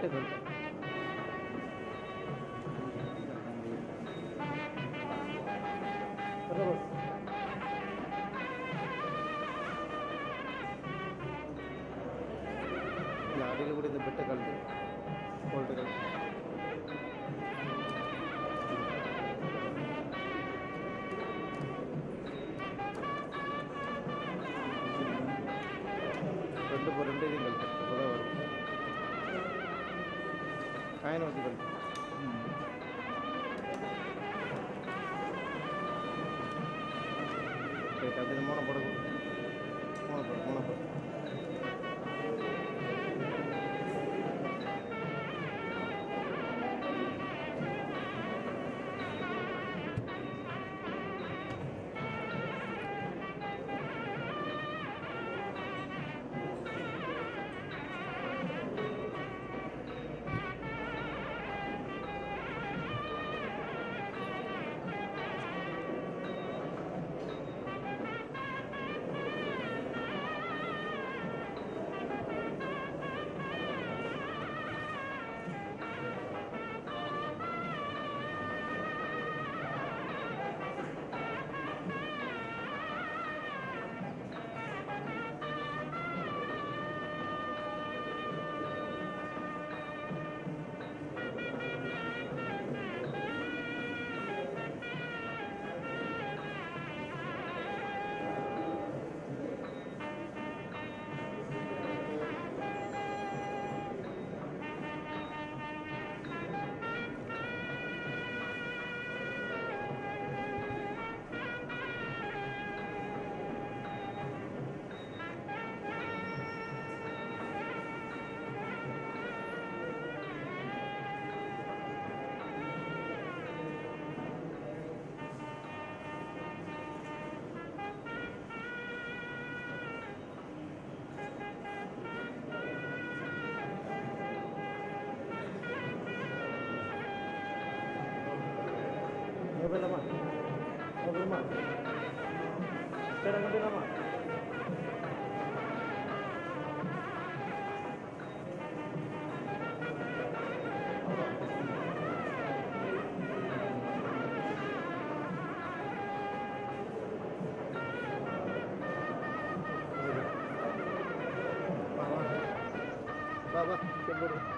ಬೆಟ್ಟಗಳು ಅಡಿಯಲ್ಲಿ ಕೂಡ ಬೆಟ್ಟಗಳು ಫೋಲ್ಟ್ಗಳು ரெண்டு இதுங்கள் வரும் காயின் வசதிகள் அது மூணப்படும் Baba, keburu.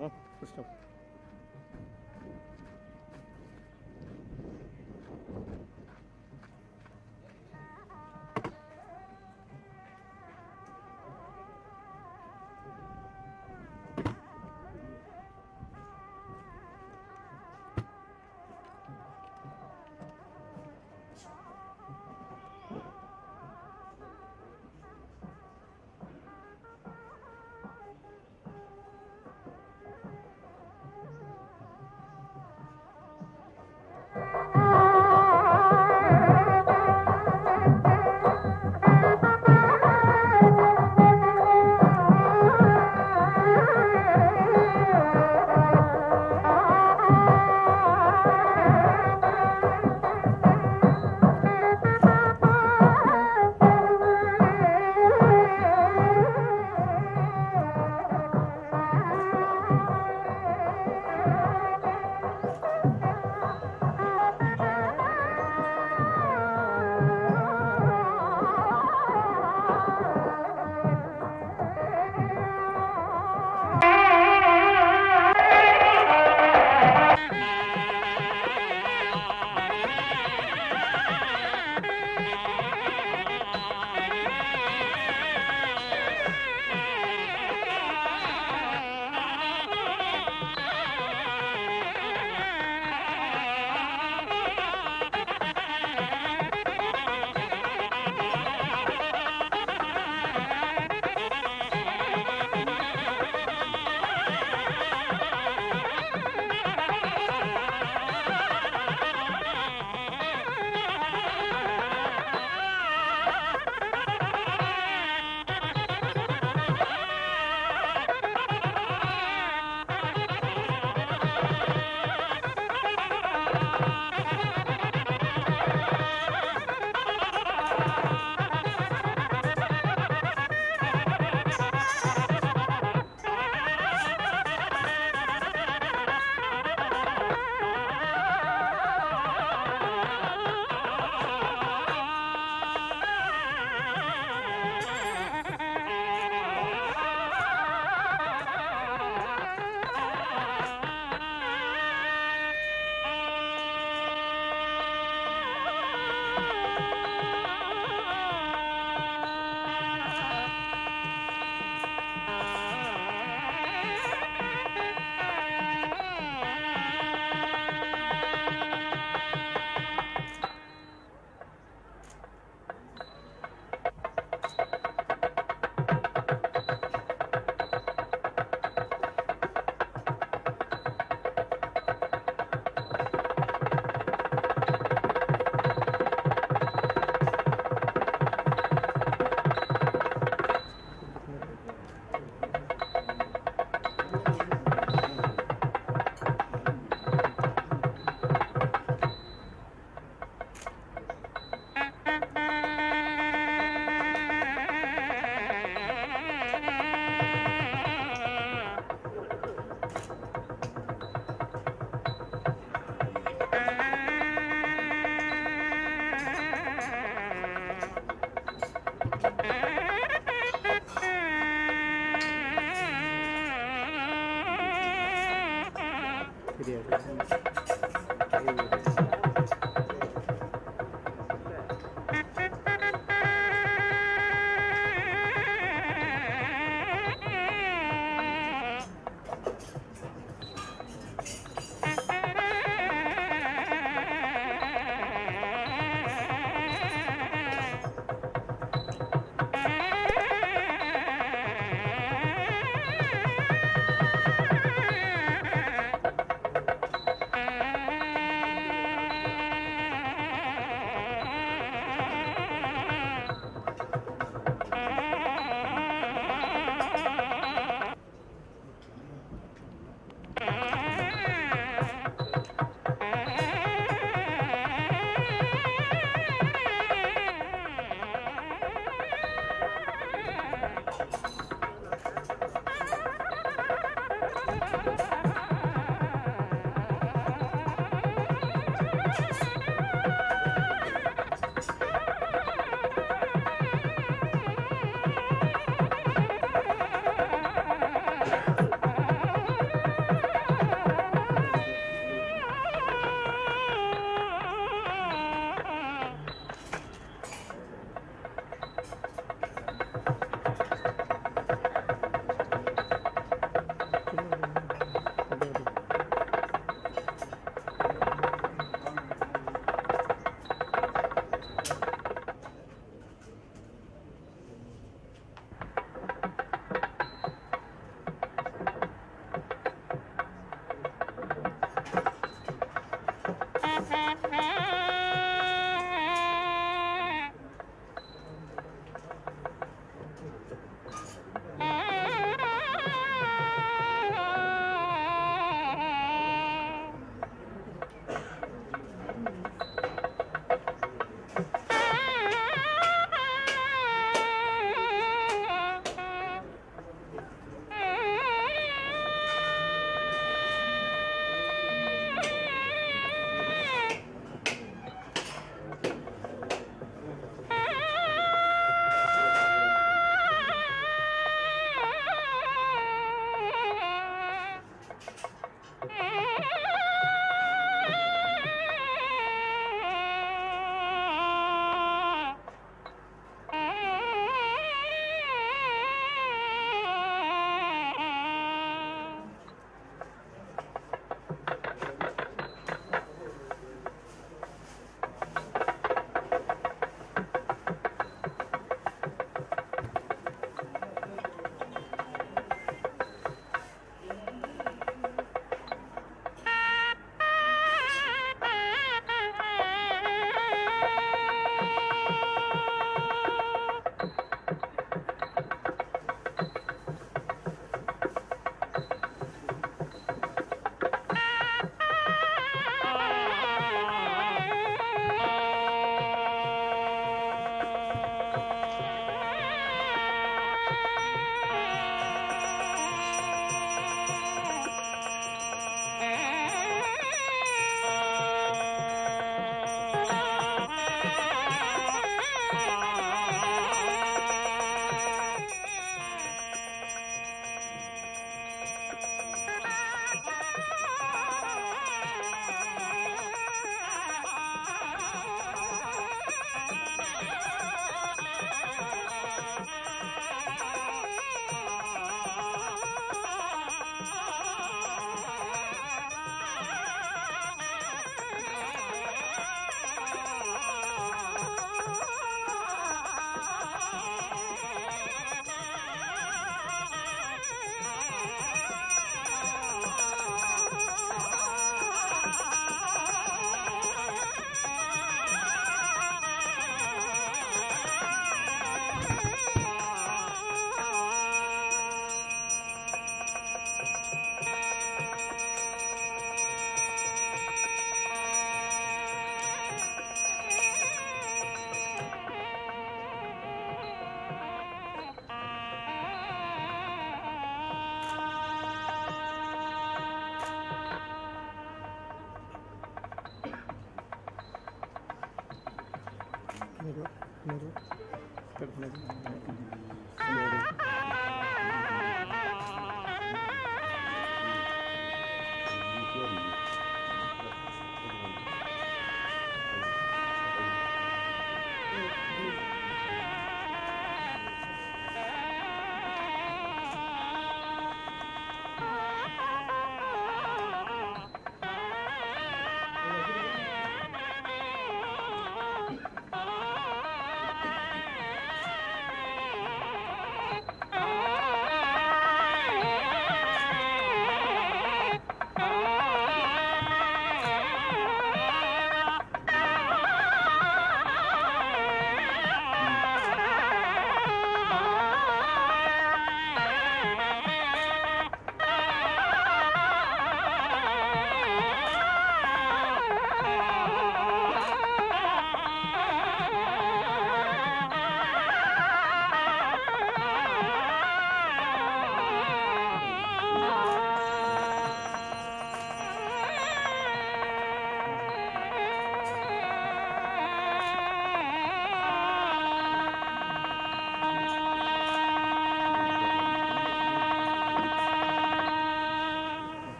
Oh, stop.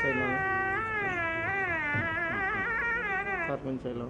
సైడ్లో సార్ కొంచెం సైడ్లో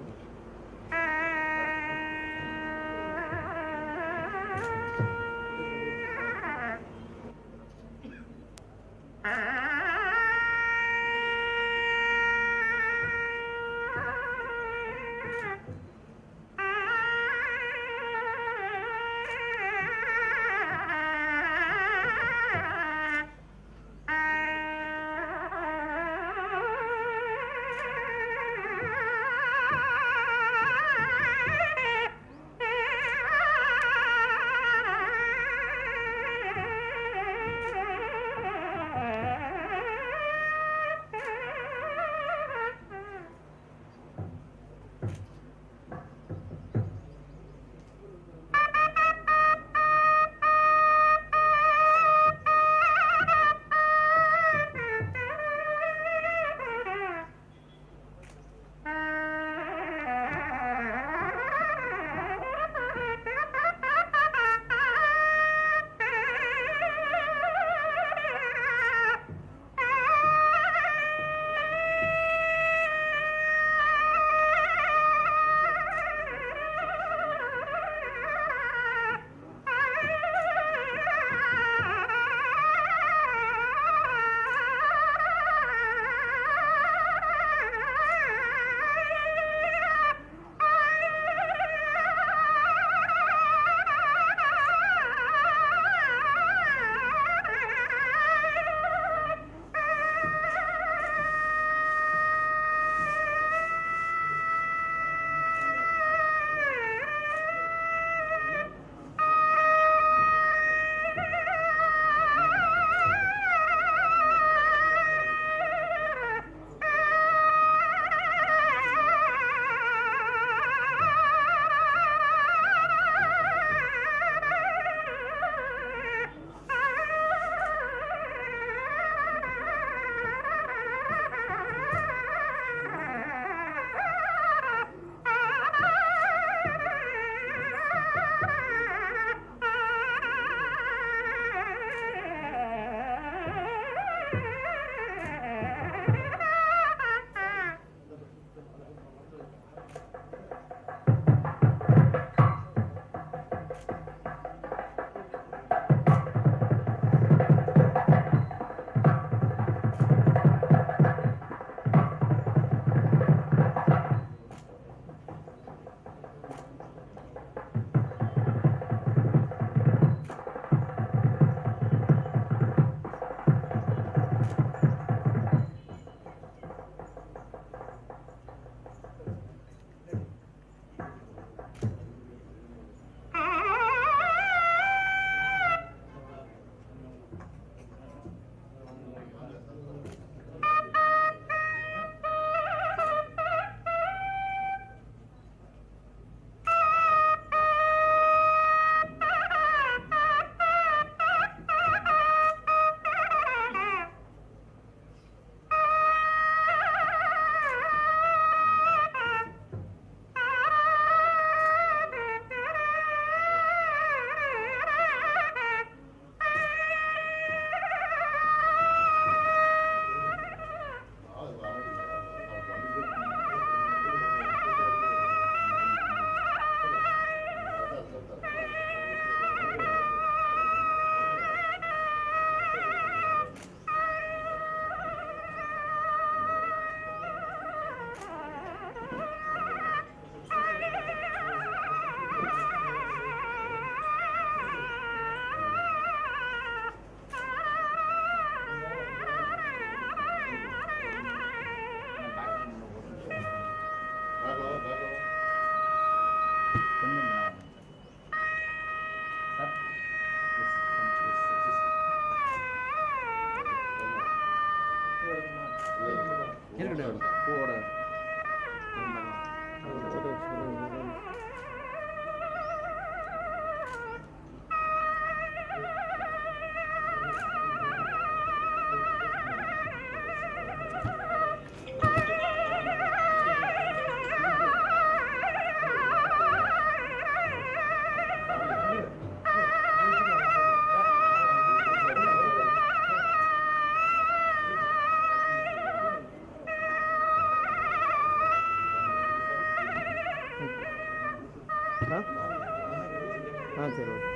పంచాయతీ road.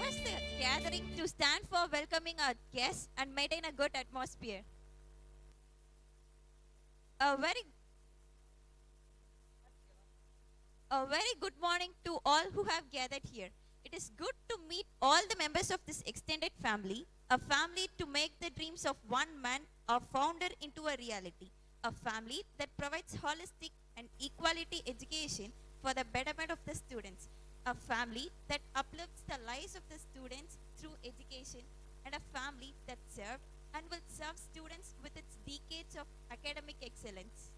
request the gathering to stand for welcoming our guests and maintain a good atmosphere. A very A very good morning to all who have gathered here. It is good to meet all the members of this extended family, a family to make the dreams of one man or founder into a reality, a family that provides holistic and equality education for the betterment of the students, a family that uplifts the lives of the students through education, and a family that served and will serve students with its decades of academic excellence.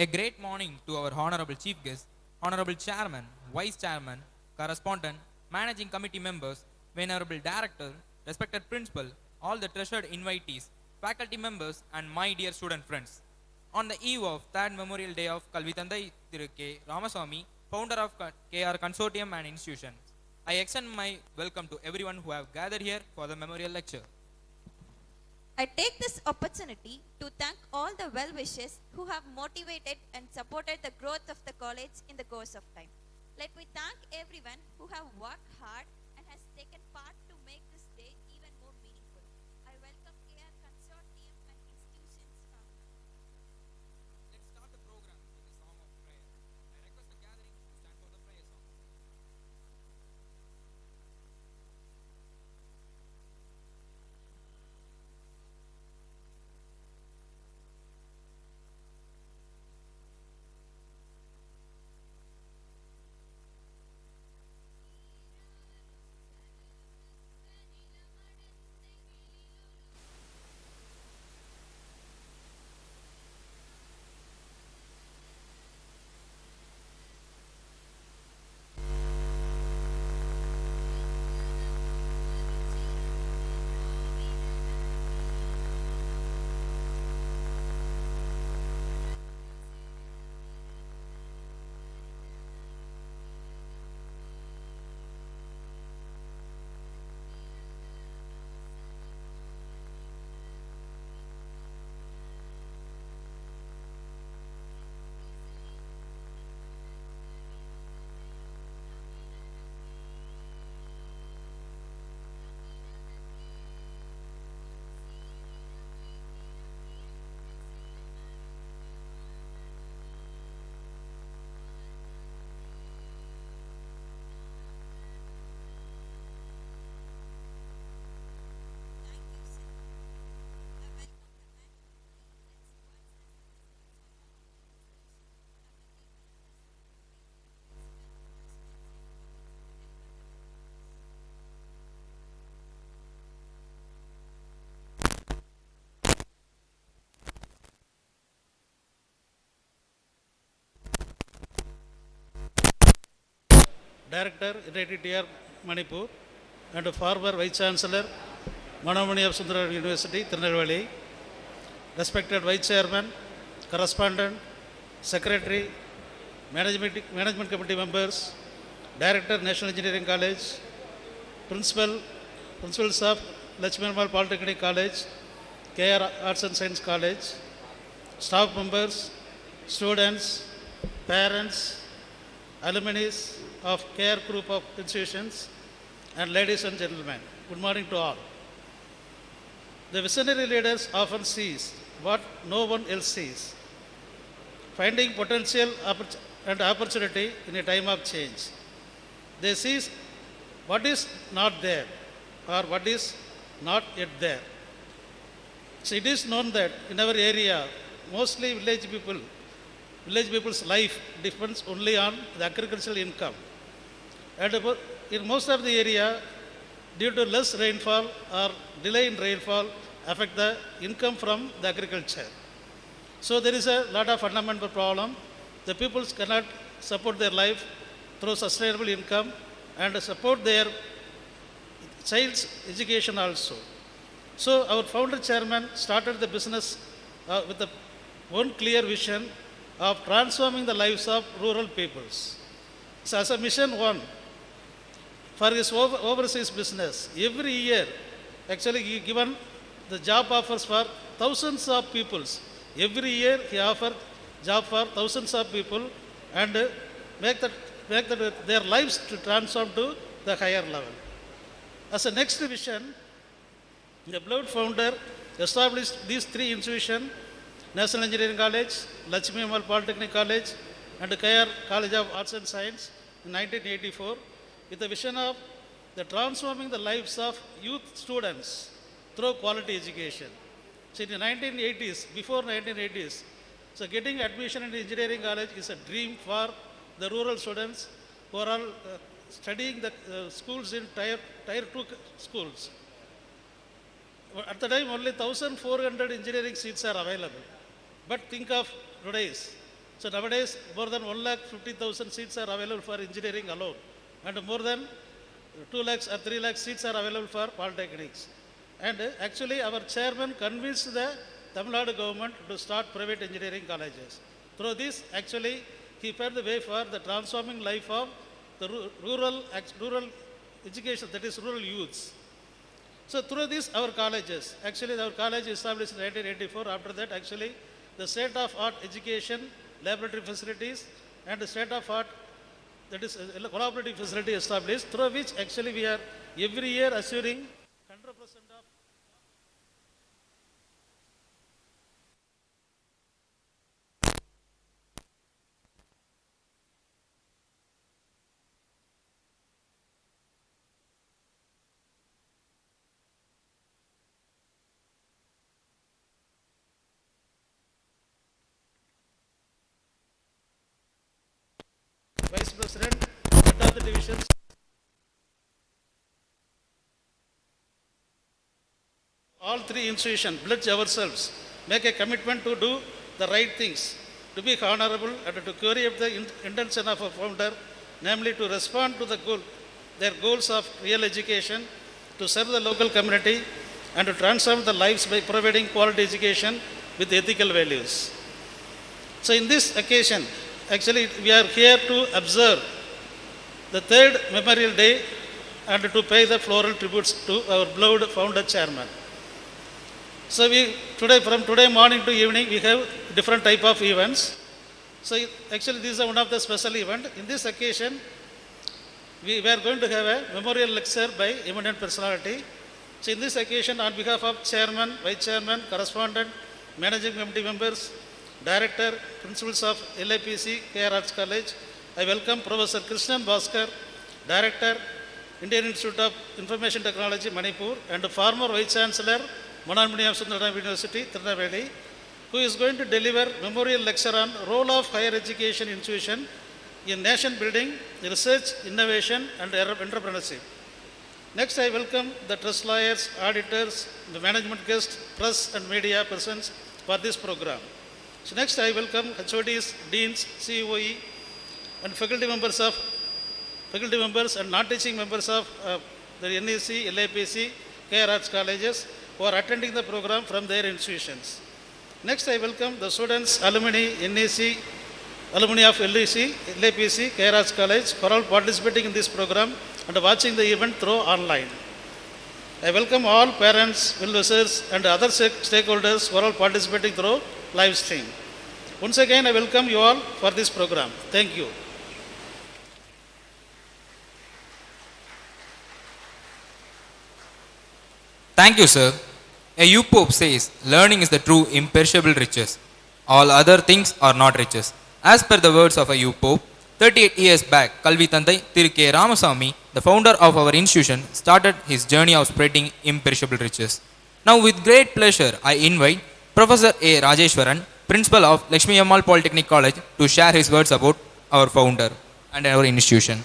A great morning to our Honorable Chief Guest, Honorable Chairman, Vice Chairman, Correspondent, Managing Committee members, Venerable Director, respected Principal, all the treasured invitees, faculty members, and my dear student friends. On the eve of 3rd Memorial Day of Kalvi Thanthai Thiru K.RAMASAMY, founder of K.R. Consortium and Institutions, I extend my welcome to everyone who have gathered here for the memorial lecture. I take this opportunity to thank all the well-wishers who have motivated and supported the growth of the college in the course of time. Let me thank everyone who have worked hard and has taken part to make this day even more meaningful. I welcome KR Consortium and institutions from. Let's start the program with a song of prayer. I request the gathering to stand for the prayer song. Thank you, sir. I welcome the man who leads us Director, United T.R. Manipur, and former Vice Chancellor, Manamani of Sundara University, Tirunelveli, respected Vice Chairman, Correspondent, Secretary, Management Committee members, Director, National Engineering College, Principals of Lakshmi Polytechnic College, K.R. Arts and Science College, staff members, students, parents, alumni, of CARE group of institutions, and ladies and gentlemen, good morning to all. The visionary leaders often sees what no one else sees, finding potential and opportunity in a time of change. They see what is not there or what is not yet there. So it is known that in our area, mostly village people's life depends only on the agricultural income. And in most of the area, due to less rainfall or delay in rainfall, affect the income from the agriculture. So there is a lot of fundamental problem. The people cannot support their life through sustainable income and support their child's education also. So our founder chairman started the business with one clear vision of transforming the lives of rural peoples. So as a mission one, for his overseas business, every year, actually he given the job offers for thousands of peoples. Every year he offered job for thousands of people and make their lives to transform to the higher level. As a next vision, the beloved founder established these three institutions, National Engineering College, Lakshmi Ammal Polytechnic College, and K.R. College of Arts and Science in 1984, with the vision of the transforming the lives of youth students through quality education. So in the 1980s, before 1980s, so getting admission in engineering college is a dream for the rural students who are all studying the schools in tier 2 schools. At the time, only 1,400 engineering seats are available. But think of today's. So nowadays, more than 1,50,000 seats are available for engineering alone. And more than 2 lakhs or 3 lakhs seats are available for polytechnics. And actually, our chairman convinced the Tamil Nadu government to start private engineering colleges. Through this, actually, he paved the way for the transforming life of the rural education, that is rural youths. So through this, our colleges, actually our college established in 1984. After that, actually, the state-of-art education, laboratory facilities, and the state-of-art, that is collaborative facility established, through which actually we are every year assuring 100% of Vice President, head of the divisions, all three institutions pledge ourselves, make a commitment to do the right things, to be honorable and to carry out the intention of a founder, namely to respond to their goals of real education, to serve the local community and to transform the lives by providing quality education with ethical values. So in this occasion, actually, we are here to observe the third Memorial Day and to pay the floral tributes to our beloved founder chairman. So from today morning to evening, we have different type of events. So actually, this is one of the special event. In this occasion, we are going to have a memorial lecture by eminent personality. So in this occasion, on behalf of chairman, vice chairman, correspondent, managing committee members, Director, Principals of LIPC, K.R. Arts College, I welcome Professor Krishnan Bhaskar, Director, Indian Institute of Information Technology, Manipur, and former Vice Chancellor, Mananmani of Sundaram University, Tirunelveli, who is going to deliver memorial lecture on role of higher education institution in nation building, research, innovation, and entrepreneurship. Next, I welcome the trust lawyers, auditors, the management guests, press and media persons for this program. So next I welcome HODs, Deans, COE and faculty members and non-teaching members of the NEC, LAPC, K.R. Arts colleges who are attending the program from their institutions. Next I welcome the students, alumni, NEC, alumni of LEC, LAPC, K.R. Arts College for all participating in this program and watching the event through online. I welcome all parents, well-wishers and other stakeholders who are all participating through live stream. Once again, I welcome you all for this program. Thank you. Thank you, sir. A U Pope says, learning is the true imperishable riches. All other things are not riches. As per the words of a U Pope, 38 years back, Kalvi Thanthai Thiru K.RAMASAMY, the founder of our institution, started his journey of spreading imperishable riches. Now, with great pleasure, I invite Professor A. Rajeshwaran, Principal of Lakshmi Ammal Polytechnic College, to share his words about our founder and our institution.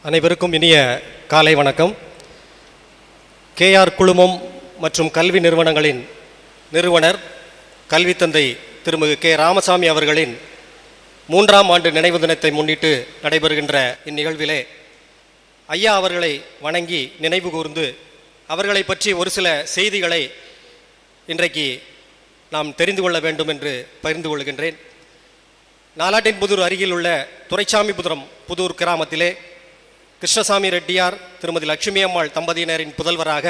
அனைவருக்கும் இனிய காலை வணக்கம். KR குழுமம் மற்றும் கல்வி நிறுவனங்களின் நிறுவனர் கல்வி தந்தை திருமிகு கே. ராமசாமி அவர்களின் 3ஆம் ஆண்டு நினைவு தினத்தை முன்னிட்டு நடைபெறுகின்ற இந்நிகழ்விலே ஐயா அவர்களை வணங்கி நினைவு கூர்ந்து அவர்களை பற்றி ஒரு சில செய்திகளை இன்றைக்கு நாம் தெரிந்து கொள்ள வேண்டும் என்று பகிர்ந்து கொள்கின்றேன். நாலாட்டின்புதூர் அருகில் உள்ள துரைசாமிபுரம் புதூர் கிராமத்திலே கிருஷ்ணசாமி ரெட்டியார் திருமதி லட்சுமி அம்மாள் தம்பதியினரின் புதல்வராக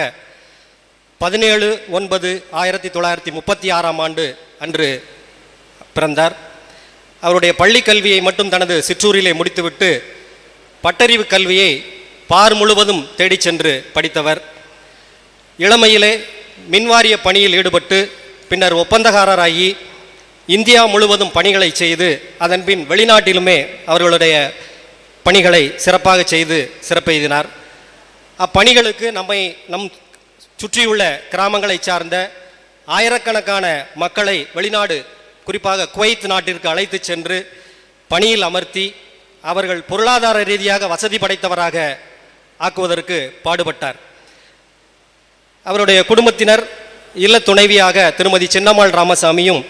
17/9/1936 ஆண்டு அன்று பிறந்தார். அவருடைய பள்ளி கல்வியை மட்டும் தனது சிற்றூரிலே முடித்துவிட்டு பட்டறிவு கல்வியை பார் முழுவதும் தேடிச் சென்று படித்தவர். இளமையிலே மின்வாரிய பணியில் ஈடுபட்டு பின்னர் ஒப்பந்தக்காரராகி இந்தியா முழுவதும் பணிகளை செய்து அதன்பின் வெளிநாட்டிலுமே அவர்களுடைய பணிகளை சிறப்பாக செய்து சிறப்பெய்தினார். அப்பணிகளுக்கு நம் சுற்றியுள்ள கிராமங்களை சார்ந்த ஆயிரக்கணக்கான மக்களை வெளிநாடு குறிப்பாக குவைத் நாட்டிற்கு அழைத்து சென்று பணியில் அமர்த்தி அவர்கள் பொருளாதார ரீதியாக வசதி படைத்தவராக ஆக்குவதற்கு பாடுபட்டார். அவருடைய குடும்பத்தினர் இல்ல துணைவியாக திருமதி சின்னம்மாள் ராமசாமியும்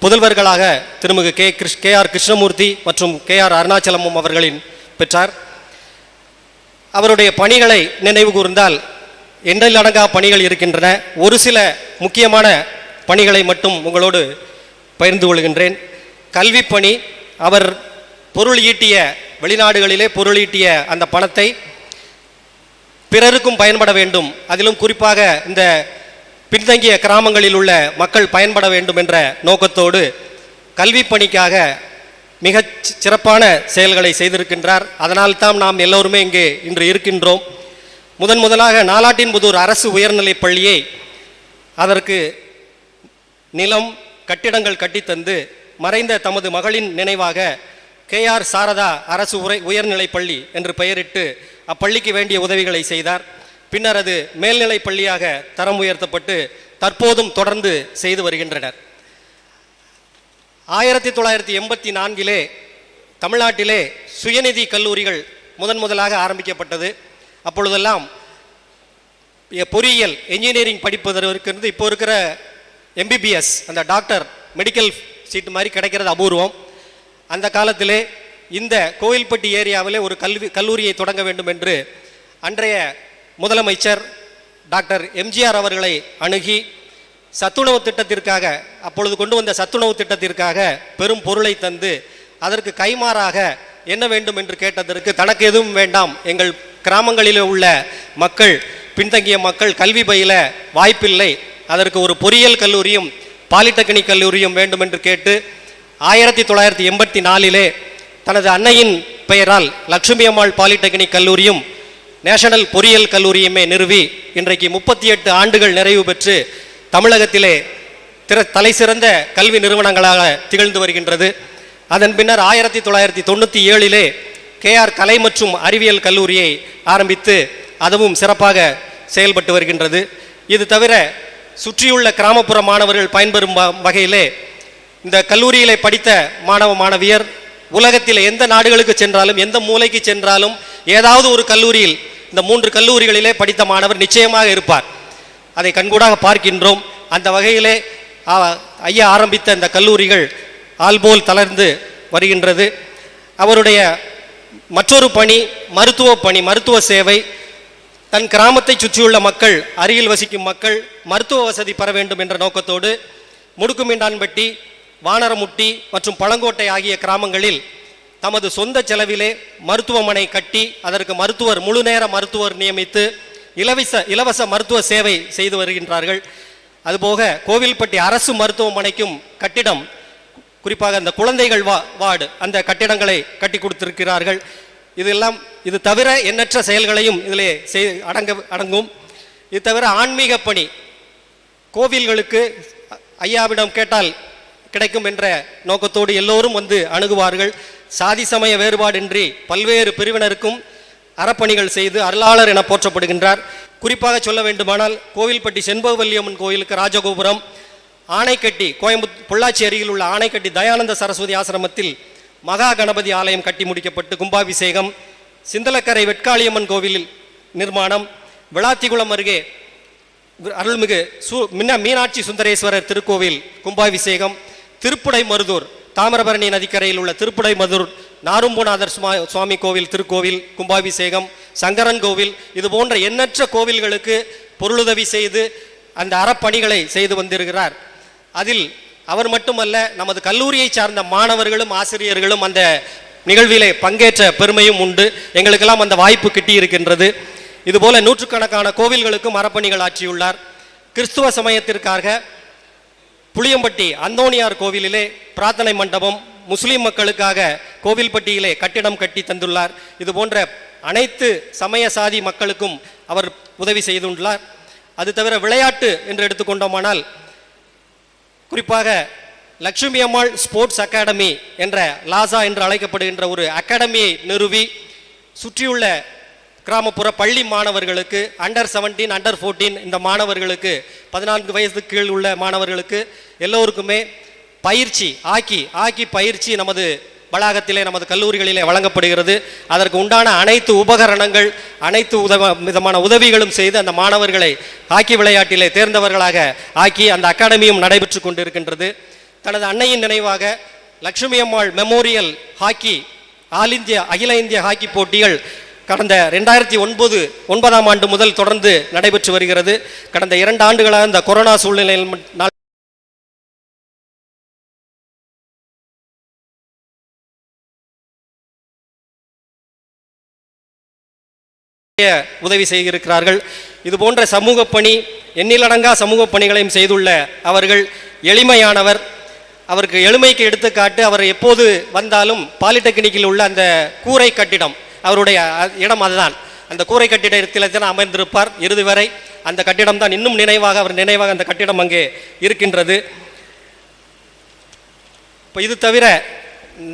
புதல்வர்களாக திருமிகு கே.ஆர். கிருஷ்ணமூர்த்தி மற்றும் கே.ஆர். அருணாச்சலமும் அவர்களின் பெற்றார். அவருடைய பணிகளை நினைவு கூர்ந்தால் எண்ணில் அடங்கா பணிகள் இருக்கின்றன. ஒரு சில முக்கியமான பணிகளை மட்டும் உங்களோடு பகிர்ந்து கொள்கின்றேன். கல்வி பணி, அவர் பொருள் ஈட்டிய வெளிநாடுகளிலே பொருள் ஈட்டிய அந்த பணத்தை பிறருக்கும் பயன்பட வேண்டும், அதிலும் குறிப்பாக இந்த பின்தங்கிய கிராமங்களில் உள்ள மக்கள் பயன்பட வேண்டும் என்ற நோக்கத்தோடு கல்வி பணிக்காக மிக சிறப்பான செயல்களை செய்திருக்கின்றார். அதனால்தான் நாம் எல்லோருமே இங்கே இன்று இருக்கின்றோம். முதலாக நாலாட்டின்புதூர் அரசு உயர்நிலைப் பள்ளியை அதற்கு நிலம் கட்டிடங்கள் கட்டித்தந்து மறைந்த தமது மகளின் நினைவாக கே.ஆர். சாரதா அரசு உயர்நிலைப் பள்ளி என்று பெயரிட்டு அப்பள்ளிக்கு வேண்டிய உதவிகளை செய்தார். பின்னர் அது மேல்நிலைப் பள்ளியாக தரம் உயர்த்தப்பட்டு தற்போதும் தொடர்ந்து செய்து வருகின்றனர். 1984 தமிழ்நாட்டிலே சுயநிதி கல்லூரிகள் முதலாக ஆரம்பிக்கப்பட்டது. அப்பொழுதெல்லாம் பொறியியல் என்ஜினியரிங் படிப்பதற்கு இப்போ இருக்கிற MBBS அந்த டாக்டர் மெடிக்கல் சீட்டு மாதிரி கிடைக்கிறது அபூர்வம். அந்த காலத்திலே இந்த கோவில்பட்டி ஏரியாவிலே ஒரு கல்லூரியை தொடங்க வேண்டும் என்று அன்றைய முதலமைச்சர் டாக்டர் எம்ஜிஆர் அவர்களை அணுகி சத்துணவு திட்டத்திற்காக அப்பொழுது கொண்டு வந்த சத்துணவு திட்டத்திற்காக பெரும் பொருளை தந்து அதற்கு கைமாறாக என்ன வேண்டும் என்று கேட்டதற்கு தனக்கு எதுவும் வேண்டாம், எங்கள் கிராமங்களில் உள்ள மக்கள் பின்தங்கிய மக்கள் கல்வி பயில வாய்ப்பில்லை, அதற்கு ஒரு பொறியியல் கல்லூரியும் பாலிடெக்னிக் கல்லூரியும் வேண்டும் என்று கேட்டு 1984 தனது அன்னையின் பெயரால் லட்சுமி அம்மாள் பாலிடெக்னிக் கல்லூரியும் நேஷனல் பொறியியல் கல்லூரியுமே நிறுவி இன்றைக்கு 38 ஆண்டுகள் நிறைவு பெற்று தமிழகத்திலே தலை சிறந்த கல்வி நிறுவனங்களாக திகழ்ந்து வருகின்றது. அதன் பின்னர் 1997 கே.ஆர். கலை மற்றும் அறிவியல் கல்லூரியை ஆரம்பித்து அதுவும் சிறப்பாக செயல்பட்டு வருகின்றது. இது தவிர சுற்றியுள்ள கிராமப்புற மாணவர்கள் பயன்பெறும் வகையிலே இந்த கல்லூரியிலே படித்த மாணவ மாணவியர் உலகத்தில் எந்த நாடுகளுக்கு சென்றாலும் எந்த மூலைக்கு சென்றாலும் ஏதாவது ஒரு கல்லூரியில் இந்த 3 கல்லூரிகளிலே படித்த மாணவர் நிச்சயமாக இருப்பார். அதை கண்கூடாக பார்க்கின்றோம். அந்த வகையிலே ஐயா ஆரம்பித்த இந்த கல்லூரிகள் ஆல்போல் தளர்ந்து வருகின்றது. அவருடைய மற்றொரு பணி மருத்துவ சேவை. தன் கிராமத்தை சுற்றியுள்ள மக்கள், அருகில் வசிக்கும் மக்கள் மருத்துவ வசதி பெற வேண்டும் என்ற நோக்கத்தோடு முடுக்குமீண்டான்பட்டி, வானரமுட்டி மற்றும் பழங்கோட்டை ஆகிய கிராமங்களில் தமது சொந்த செலவிலே மருத்துவமனை கட்டி அதற்கு முழு நேர மருத்துவர் நியமித்து இலவச மருத்துவ சேவை செய்து வருகின்றார்கள். அதுபோக கோவில்பட்டி அரசு மருத்துவமனைக்கும் கட்டிடம், குறிப்பாக அந்த குழந்தைகள் வார்டு அந்த கட்டிடங்களை கட்டி கொடுத்திருக்கிறார்கள். இது தவிர எண்ணற்ற செயல்களையும் இதிலே அடங்கும். இது தவிர ஆன்மீக பணி, கோவில்களுக்கு ஐயாவிடம் கேட்டால் கிடைக்கும் என்ற நோக்கத்தோடு எல்லோரும் வந்து அணுகுவார்கள். சாதி சமய வேறுபாடின்றி பல்வேறு பிரிவினருக்கும் அறப்பணிகள் செய்து அருளாளர் என போற்றப்படுகின்றார். குறிப்பாக சொல்ல வேண்டுமானால் கோவில்பட்டி செண்பகவல்லியம்மன் கோயிலுக்கு ராஜகோபுரம், ஆணைக்கட்டி பொள்ளாச்சி அருகில் உள்ள ஆணைக்கட்டி தயானந்த சரஸ்வதி ஆசிரமத்தில் மகா கணபதி ஆலயம் கட்டி முடிக்கப்பட்டு கும்பாபிஷேகம், சிந்தலக்கரை வெட்காளியம்மன் கோவிலில் நிர்மாணம், விளாத்திகுளம் அருகே அருள்மிகு மீனாட்சி சுந்தரேஸ்வரர் திருக்கோவில் கும்பாபிஷேகம், திருப்புடை மருதூர் தாமிரபரணி நதிக்கரையில் உள்ள திருப்புடை மருதூர் நாரும்புநாதர் சுவாமி கோவில் திருக்கோவில் கும்பாபிஷேகம், சங்கரன் கோவில், இது போன்ற எண்ணற்ற கோவில்களுக்கு பொருளுதவி செய்து அந்த அறப்பணிகளை செய்து வந்திருக்கிறார். அதில் அவர் மட்டுமல்ல, நமது கல்லூரியை சார்ந்த மாணவர்களும் ஆசிரியர்களும் அந்த நிகழ்விலே பங்கேற்ற பெருமையும் உண்டு. எங்களுக்கெல்லாம் அந்த வாய்ப்பு கிட்டியிருக்கின்றது. இதுபோல நூற்றுக்கணக்கான கோவில்களுக்கும் அறப்பணிகள் ஆற்றியுள்ளார். கிறிஸ்துவ சமயத்திற்காக புளியம்பட்டி அந்தோணியார் கோவிலிலே பிரார்த்தனை மண்டபம், முஸ்லீம் மக்களுக்காக கோவில்பட்டியிலே கட்டிடம் கட்டி தந்துள்ளார். இது போன்ற அனைத்து சமய சாதி மக்களுக்கும் அவர் உதவி செய்துள்ளார். அது தவிர விளையாட்டு என்று எடுத்துக்கொண்டோமானால் குறிப்பாக லட்சுமி அம்மாள் ஸ்போர்ட்ஸ் அகாடமி என்ற லாசா என்று அழைக்கப்படுகின்ற ஒரு அகாடமியை நிறுவி சுற்றியுள்ள கிராமப்புற பள்ளி மாணவர்களுக்கு அண்டர் 17 அண்டர் 14 இந்த மாணவர்களுக்கு 14 வயதுக்கு கீழ் உள்ள மாணவர்களுக்கு எல்லோருக்குமே பயிற்சி ஆக்கி பயிற்சி நமது வளாகத்திலே நமது கல்லூரிகளிலே வழங்கப்படுகிறது. அதற்கு உண்டான அனைத்து உபகரணங்கள் அனைத்து விதமான உதவிகளும் செய்து அந்த மாணவர்களை ஹாக்கி விளையாட்டிலே தேர்ந்தவர்களாக ஆக்கி அந்த அகாடமியும் நடைபெற்று கொண்டிருக்கின்றது. தனது அன்னையின் நினைவாக லட்சுமி அம்மாள் மெமோரியல் ஹாக்கி அகில இந்திய ஹாக்கி போட்டிகள் கடந்த 2009ஆம் ஆண்டு முதல் தொடர்ந்து நடைபெற்று வருகிறது. கடந்த 2 ஆண்டுகளாக இந்த கொரோனா சூழ்நிலையில் உதவி செய்திருக்கிறார்கள். இது போன்ற சமூக பணி, எண்ணிலடங்கா சமூக பணிகளையும் செய்துள்ள அவர்கள் எளிமையானவர். அவருக்கு எளிமைக்கு எடுத்துக்காட்டு, அவர் எப்போது வந்தாலும் பாலிடெக்னிக்கில் உள்ள அந்த கூரை கட்டிடம், அவருடைய இடம் அதுதான். அந்த கூரை கட்டிடத்தில் தான் அமர்ந்திருப்பார் இறுதி வரை. அந்த கட்டிடம் தான் இன்னும் அவர் நினைவாக அந்த கட்டிடம் அங்கே இருக்கின்றது. இப்போ இது தவிர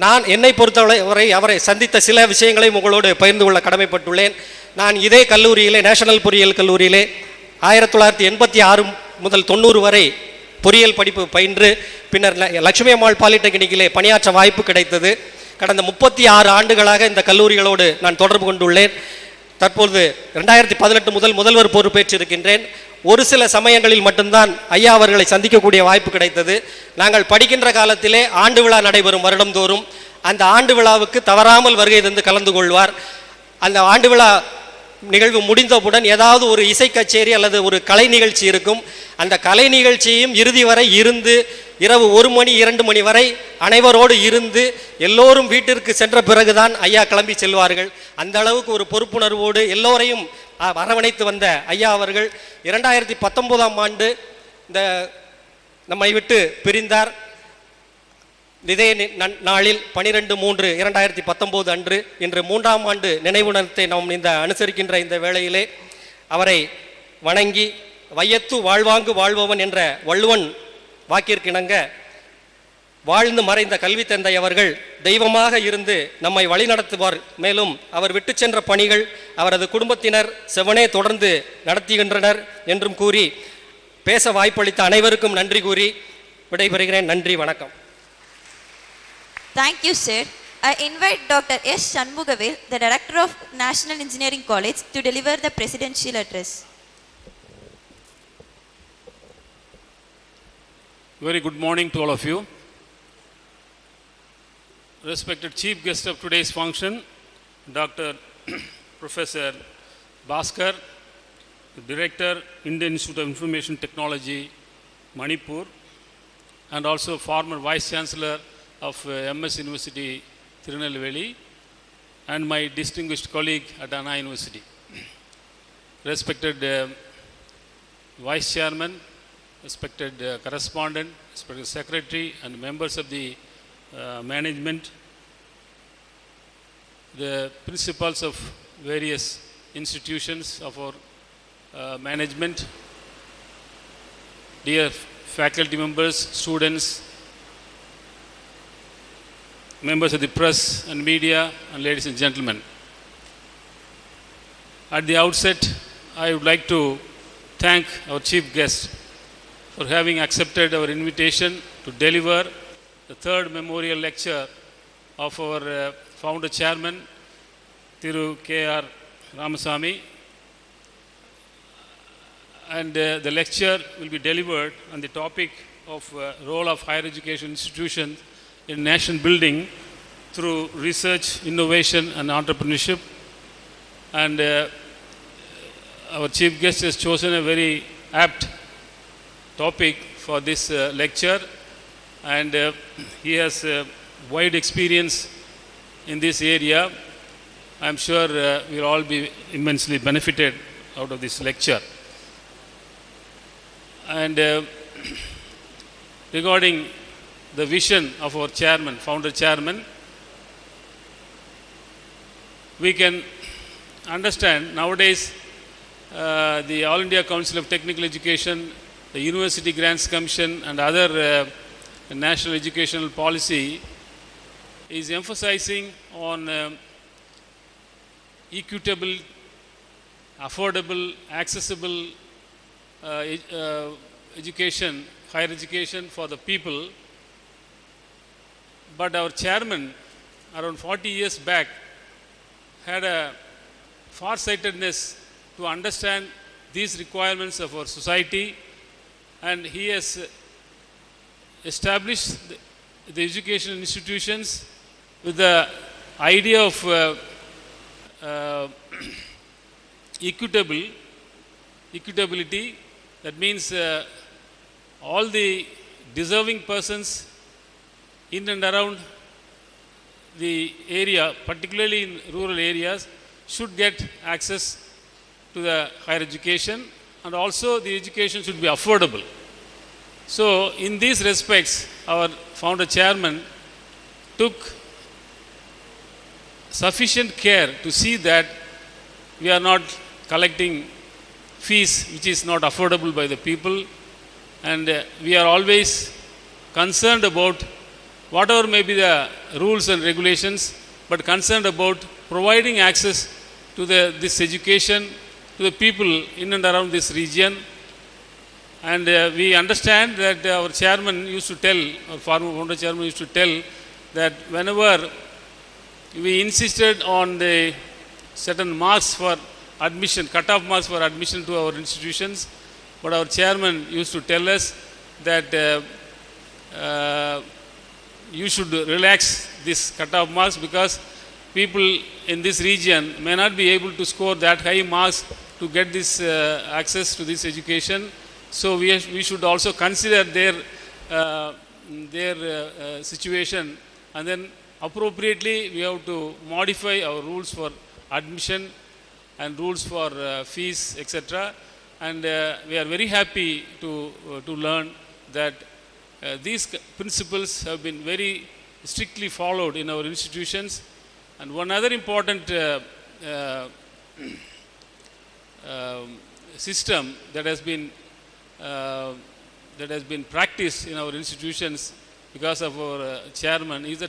நான் என்னை பொறுத்தவரை அவரை சந்தித்த சில விஷயங்களையும் உங்களோடு பகிர்ந்து கொள்ள கடமைப்பட்டுள்ளேன். நான் இதே கல்லூரியிலே, நேஷனல் பொறியியல் கல்லூரியிலே 1986 முதல் 90 வரை பொறியியல் படிப்பு பயின்று பின்னர் லட்சுமி அம்மாள் பாலிடெக்னிக்கிலே பணியாற்ற வாய்ப்பு கிடைத்தது. கடந்த 36 ஆண்டுகளாக இந்த கல்லூரிகளோடு நான் தொடர்பு கொண்டுள்ளேன். தற்போது 2018 முதல் முதல்வர் பொறுப்பேற்றிருக்கின்றேன். ஒரு சில சமயங்களில் மட்டும்தான் ஐயா அவர்களை சந்திக்கக்கூடிய வாய்ப்பு கிடைத்தது. நாங்கள் படிக்கின்ற காலத்திலே ஆண்டு விழா நடைபெறும் வருடந்தோறும். அந்த ஆண்டு விழாவுக்கு தவறாமல் வருகை தந்து கலந்து கொள்வார். அந்த ஆண்டு விழா நிகழ்வு முடிந்தவுடன் ஏதாவது ஒரு இசை கச்சேரி அல்லது ஒரு கலை நிகழ்ச்சி இருக்கும். அந்த கலை நிகழ்ச்சியும் இறுதி வரை இருந்து இரவு 1 மணி 2 மணி வரை அனைவரோடு இருந்து எல்லோரும் வீட்டிற்கு சென்ற பிறகுதான் ஐயா கிளம்பி செல்வார்கள். அந்த அளவுக்கு ஒரு பொறுப்புணர்வோடு எல்லோரையும் அரவணைத்து வந்த ஐயா அவர்கள் 2019ஆம் ஆண்டு இந்த நம்மை விட்டு பிரிந்தார். இதே நாளில் 12/3/2019 அன்று இன்று 3ஆம் ஆண்டு நினைவுணர்த்தை நாம் அனுசரிக்கின்ற இந்த வேளையிலே அவரை வணங்கி வையத்து வாழ்வாங்கு வாழ்பவன் என்ற வள்ளுவன் வாக்கிற்கிணங்க வாழ்ந்து மறைந்த கல்வி தந்தை அவர்கள் தெய்வமாக இருந்து நம்மை வழிநடத்துவார். மேலும் அவர் விட்டு சென்ற பணிகள் அவரது குடும்பத்தினர் செவனே தொடர்ந்து நடத்துகின்றனர் என்றும் கூறி பேச வாய்ப்பளித்த அனைவருக்கும் நன்றி கூறி விடைபெறுகிறேன். நன்றி, வணக்கம். Thank you, sir. I invite Dr. S. Shanmugavil, the Director of National Engineering College, to deliver the presidential address. Very good morning to all of you. Respected chief guest of today's function, Dr. Professor Bhaskar, Director, Indian Institute of Information Technology, Manipur, and also former Vice Chancellor of MS University, Tirunelveli, and my distinguished colleague at Anna University. Respected Vice Chairman, respected correspondent, respected Secretary, and members of the management, the principals of various institutions of our management, dear faculty members, students, members of the press and media, and ladies and gentlemen. At the outset, I would like to thank our chief guest for having accepted our invitation to deliver the third memorial lecture of our founder chairman, Thiru K.RAMASAMY. And the lecture will be delivered on the topic of role of higher education institutions in nation building through research, innovation, and entrepreneurship. And our chief guest has chosen a very apt topic for this lecture, and he has wide experience in this area. I am sure we will all be immensely benefited out of this lecture. And regarding the vision of our chairman, founder chairman, we can understand nowadays the All India Council of Technical Education, the University Grants Commission, and other national educational policy is emphasizing on equitable, affordable, accessible education, higher education for the people. But our chairman, around 40 years back, had a farsightedness to understand these requirements of our society, and he has established the educational institutions with the idea of equitability. That means all the deserving persons in and around the area, particularly in rural areas, should get access to the higher education, and also the education should be affordable. So in these respects, our founder chairman took sufficient care to see that we are not collecting fees which is not affordable by the people, and we are always concerned about whatever may be the rules and regulations, but concerned about providing access to this education to the people in and around this region. And we understand that our chairman used to tell, our former founder chairman used to tell, that whenever we insisted on the certain marks for admission, cut-off marks for admission to our institutions, but our chairman used to tell us that you should relax this cut-off marks, because people in this region may not be able to score that high marks to get this access to this education. So we should also consider their situation, and then appropriately we have to modify our rules for admission and rules for fees, etc. And we are very happy to learn that these principles have been very strictly followed in our institutions. And one other important system that has been practiced in our institutions because of our chairman is the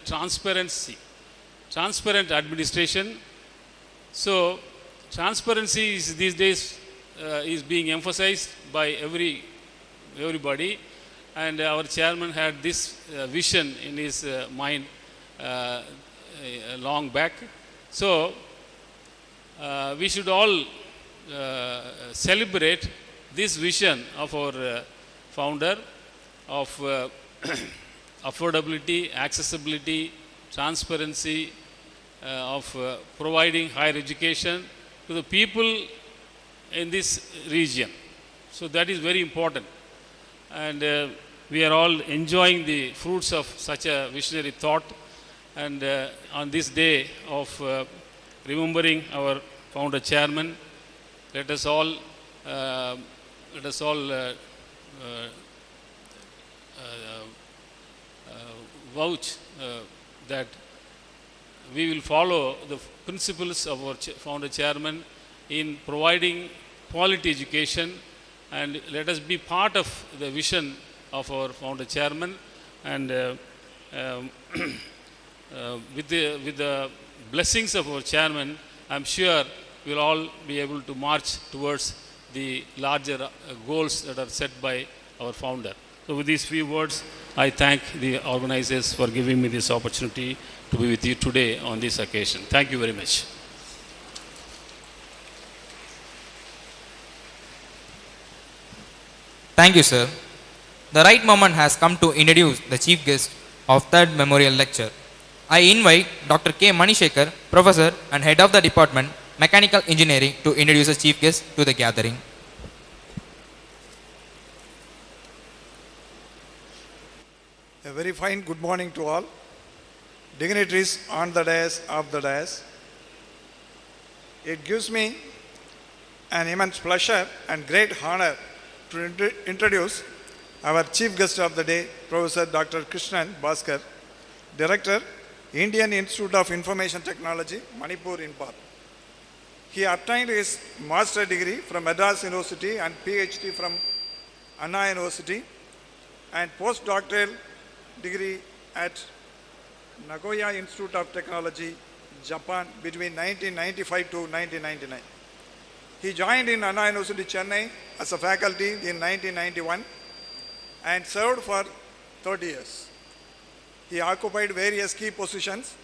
transparent administration. So transparency is these days is being emphasized by everybody, and our chairman had this vision in his mind long back. So we should all celebrate this vision of our founder of affordability, accessibility, transparency, of providing higher education to the people in this region. So that is very important. And we are all enjoying the fruits of such a visionary thought. And on this day of remembering our founder chairman, let us all vouch that we will follow the principles of our founder chairman in providing quality education, and let us be part of the vision of our founder chairman, and um, with the blessings of our chairman, I'm sure we'll all be able to march towards the larger goals that are set by our founder. So with these few words, I thank the organizers for giving me this opportunity to be with you today on this occasion. Thank you very much. Thank you, sir. The right moment has come to introduce the chief guest of third memorial lecture. I invite Dr. K. Manishekar, Professor and Head of the Department, Mechanical Engineering, to introduce the chief guest to the gathering. A very fine good morning to all. Dignitaries on the dais, of the dais. It gives me an immense pleasure and great honor to introduce our chief guest of the day, Professor Dr. Krishnan Bhaskar, Director, Indian Institute of Information Technology, Manipur, Impal. He obtained his master degree from Madras University and PhD from Anna University and postdoctoral degree at Nagoya Institute of Technology, Japan between 1995 to 1999. He joined in Anna University, Chennai as a faculty in 1991 and served for 30 years. He occupied various key positions: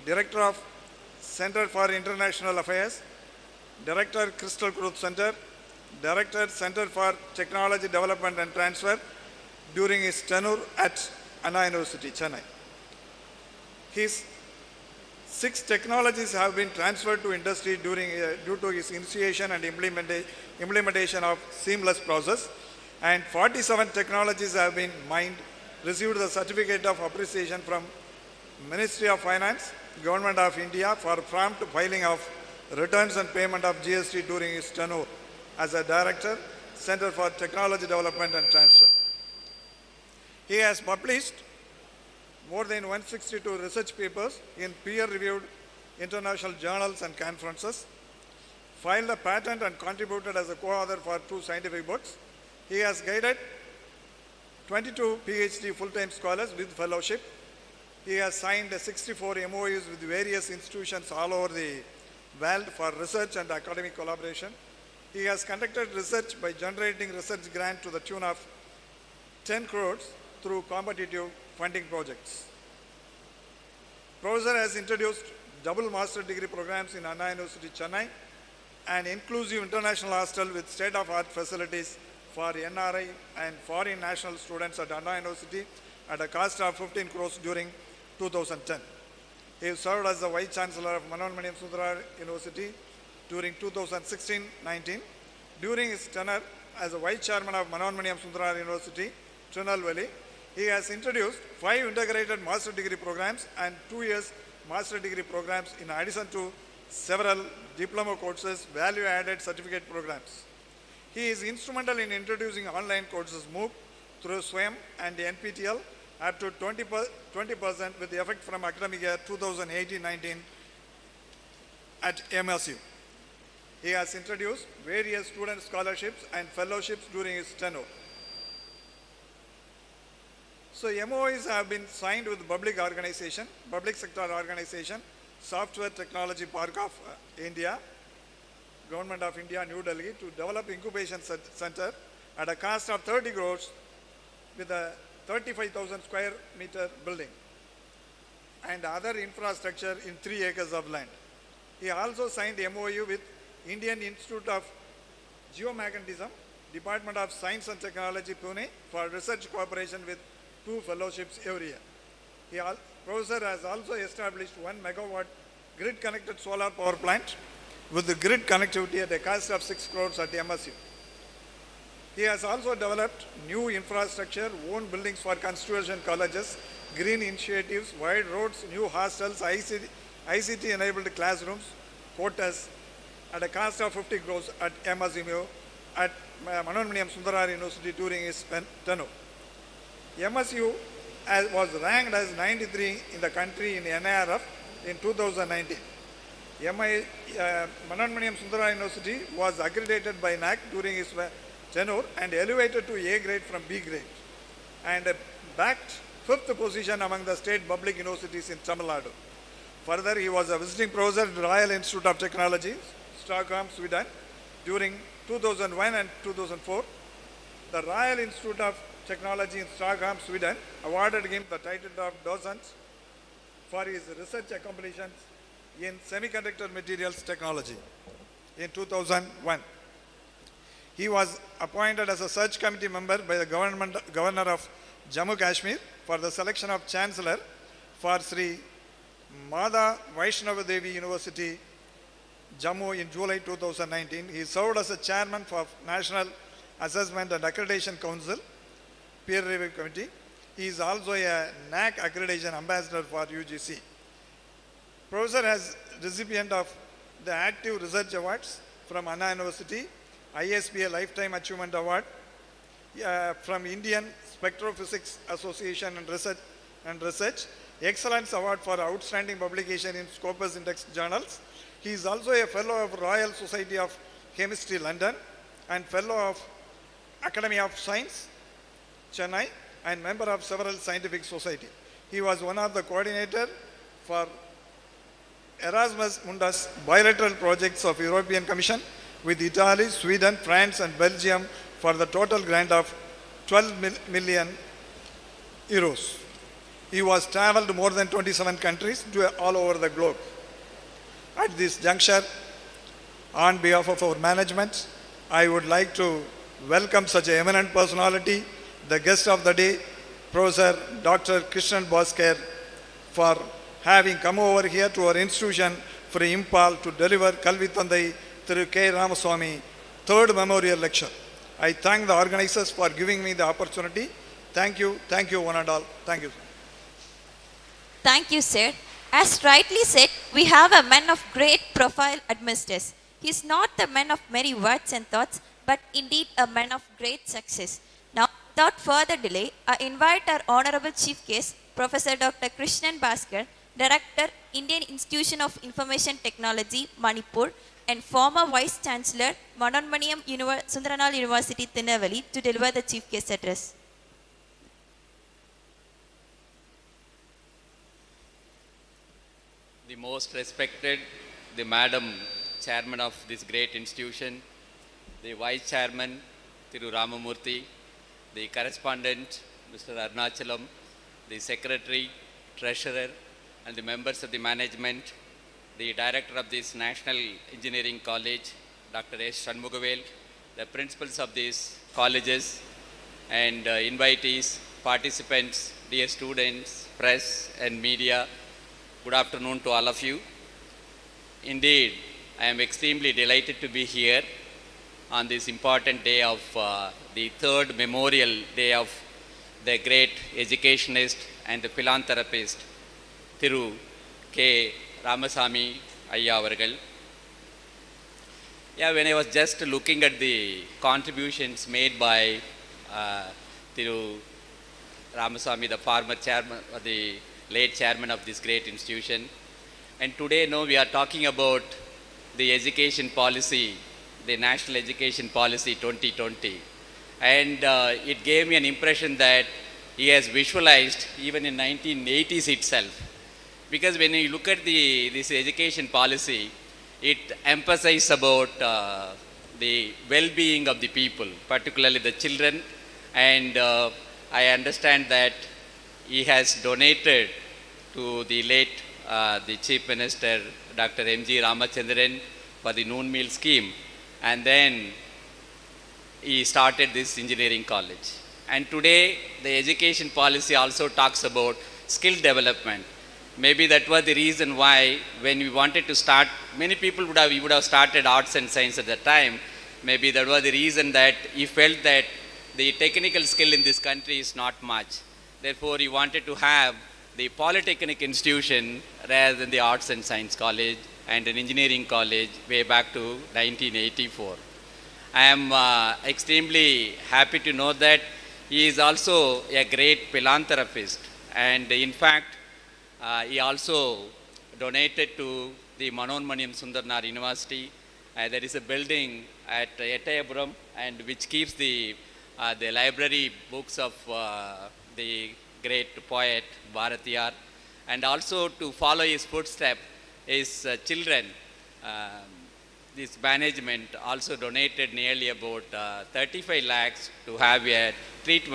Director of Center for International Affairs, Director Crystal Growth Center, Director Center for Technology Development and Transfer during his tenure at Anna University, Chennai. His 6 technologies have been transferred to industry due to his initiation and implementation of seamless process, and 47 technologies have been mined, received the certificate of appreciation from Ministry of Finance, Government of India for prompt filing of returns and payment of GST during his tenure as a Director, Center for Technology Development and Transfer. He has published more than 162 research papers in peer-reviewed international journals and conferences, filed a patent and contributed as a co-author for 2 scientific books. He has guided 22 PhD full-time scholars with fellowship. He has signed 64 MOUs with various institutions all over the world for research and academic collaboration. He has conducted research by generating research grant to the tune of 10 crores through competitive funding projects. Professor has introduced double master degree programs in Anna University, Chennai, an inclusive international hostel with state-of-art facilities for NRI and foreign national students at Anna University at a cost of 15 crores during 2010. He served as the Vice Chancellor of Manonmaniam Sundararayan University during 2016-19. During his tenure as the Vice Chairman of Manonmaniam Sundararayan University, Tirunelveli, he has introduced 5 integrated master degree programs and 2 years master degree programs in addition to several diploma courses, value-added certificate programs. He is instrumental in introducing online courses MOOC through SWAYAM and NPTEL up to 20% with the effect from academic year 2018-19 at MSU. He has introduced various student scholarships and fellowships during his tenure. So MOIs have been signed with public sector organization, Software Technology Park of India, Government of India, New Delhi, to develop incubation center at a cost of 30 crores with a 35,000 square meter building and other infrastructure in 3 acres of land. He also signed MOU with Indian Institute of Geomagnetism, Department of Science and Technology, Pune, for research cooperation with 2 fellowships every year. Professor has also established 1 megawatt grid-connected solar power plant with the grid connectivity at a cost of 6 crores at MSU. He has also developed new infrastructure, own buildings for constitution colleges, green initiatives, wide roads, new hostels, ICT-enabled classrooms, quotas at a cost of 50 crores at MSU at Manonmaniam Sundararayan University during his tenure. MSU was ranked as 93 in the country in NIRF in 2019. Mananmaniyam Sundara University was accredited by NAC during his tenure and elevated to A grade from B grade, and backed fifth position among the state public universities in Tamil Nadu. Further, he was a visiting professor at the Royal Institute of Technology, Stockholm, Sweden, during 2001 and 2004. The Royal Institute of Technology in Stockholm, Sweden, awarded him the title of docent for his research accomplishments in semiconductor materials technology in 2001. He was appointed as a search committee member by the governor of Jammu Kashmir for the selection of chancellor for Sri Mada Vaishnava Devi University, Jammu in July 2019. He served as a chairman for National Assessment and Accreditation Council, peer review committee. He is also a NAC accreditation ambassador for UGC. Professor has recipient of the Active Research Awards from Anna University, ISPA Lifetime Achievement Award from Indian Spectrophysics Association and Research, Excellence Award for Outstanding Publication in Scopus Index Journals. He is also a Fellow of Royal Society of Chemistry, London, and Fellow of Academy of Science, Chennai, and member of several scientific society. He was one of the coordinator for Erasmus Mundus bilateral projects of European Commission with Italy, Sweden, France, and Belgium for the total grant of 12 million euros. He was traveled more than 27 countries all over the globe. At this juncture, on behalf of our management, I would like to welcome such an eminent personality, the guest of the day, Professor Dr. Krishnan Bhaskar, for having come over here to our institution for Impal to deliver Kalvi Thanthai Thiru K.RAMASAMY third memorial lecture. I thank the organizers for giving me the opportunity. Thank you one and all. Thank you. Thank you, sir. As rightly said, we have a man of great profile amidst us. He is not the man of many words and thoughts, but indeed a man of great success. Now, without further delay, I invite our Honorable Chief Guest, Professor Dr. Krishnan Bhaskar, Director, Indian Institution of Information Technology, Manipur, and former Vice Chancellor, Mananmaniyam Sundaranal University, Tinnevelly, to deliver the Chief Guest address. The most respected, the Madam Chairman of this great institution, the Vice Chairman, Thiru Ramamurthy, the Correspondent, Mr. Arunachalam, the Secretary, Treasurer, and the members of the management, the Director of this National Engineering College, Dr. S. Shanmugavel, the principals of these colleges, and invitees, participants, dear students, press, and media. Good afternoon to all of you. Indeed, I am extremely delighted to be here on this important day of the third memorial day of the great educationist and the philanthropist, Thiru K.RAMASAMY Ayya Avargal. Yeah, when I was just looking at the contributions made by Thiru Ramasamy, the former chairman, or the late chairman of this great institution, and today we are talking about the education policy, the National Education Policy 2020, and it gave me an impression that he has visualized even in 1980s itself. Because when you look at this education policy, it emphasizes about the well-being of the people, particularly the children, and I understand that he has donated to the late the Chief Minister, Dr. M.G. Ramachandran, for the noon meal scheme, and then he started this engineering college. And today, the education policy also talks about skill development. Maybe that was the reason why when we wanted to start, many people would have started arts and science at that time. Maybe that was the reason that he felt that the technical skill in this country is not much. Therefore, he wanted to have the polytechnic institution rather than the arts and science college and an engineering college way back to 1984. I am extremely happy to know that he is also a great philanthropist, and in fact, he also donated to the Manoanmaniyam Sundarnar University. There is a building at Ettayapuram and which keeps the library books of the great poet Bharatiyar. And also to follow his footsteps, his children, this management also donated nearly about 35 lakhs to have a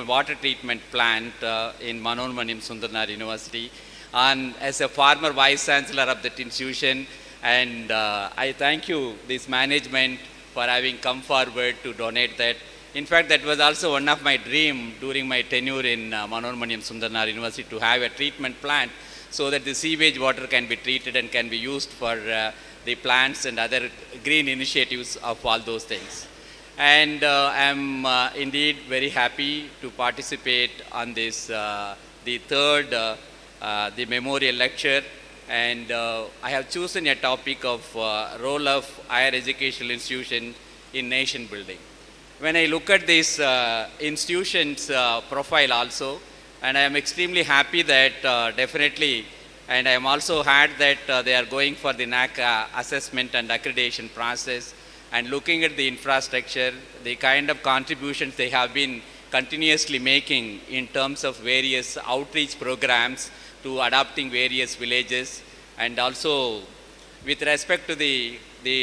water treatment plant in Manoanmaniyam Sundarnar University. And as a former vice chancellor of that institution, and I thank you, this management, for having come forward to donate that. In fact, that was also one of my dreams during my tenure in Manoanmaniyam Sundarnar University, to have a treatment plant so that the sewage water can be treated and can be used for the plants and other green initiatives of all those things. And I'm indeed very happy to participate on this, the third, the memorial lecture. And I have chosen a topic of role of higher educational institution in nation building. When I look at this institution's profile also, and I am extremely happy that definitely, and I am also had that they are going for the NAC assessment and accreditation process, and looking at the infrastructure, the kind of contributions they have been continuously making in terms of various outreach programs to adopting various villages, and also with respect to the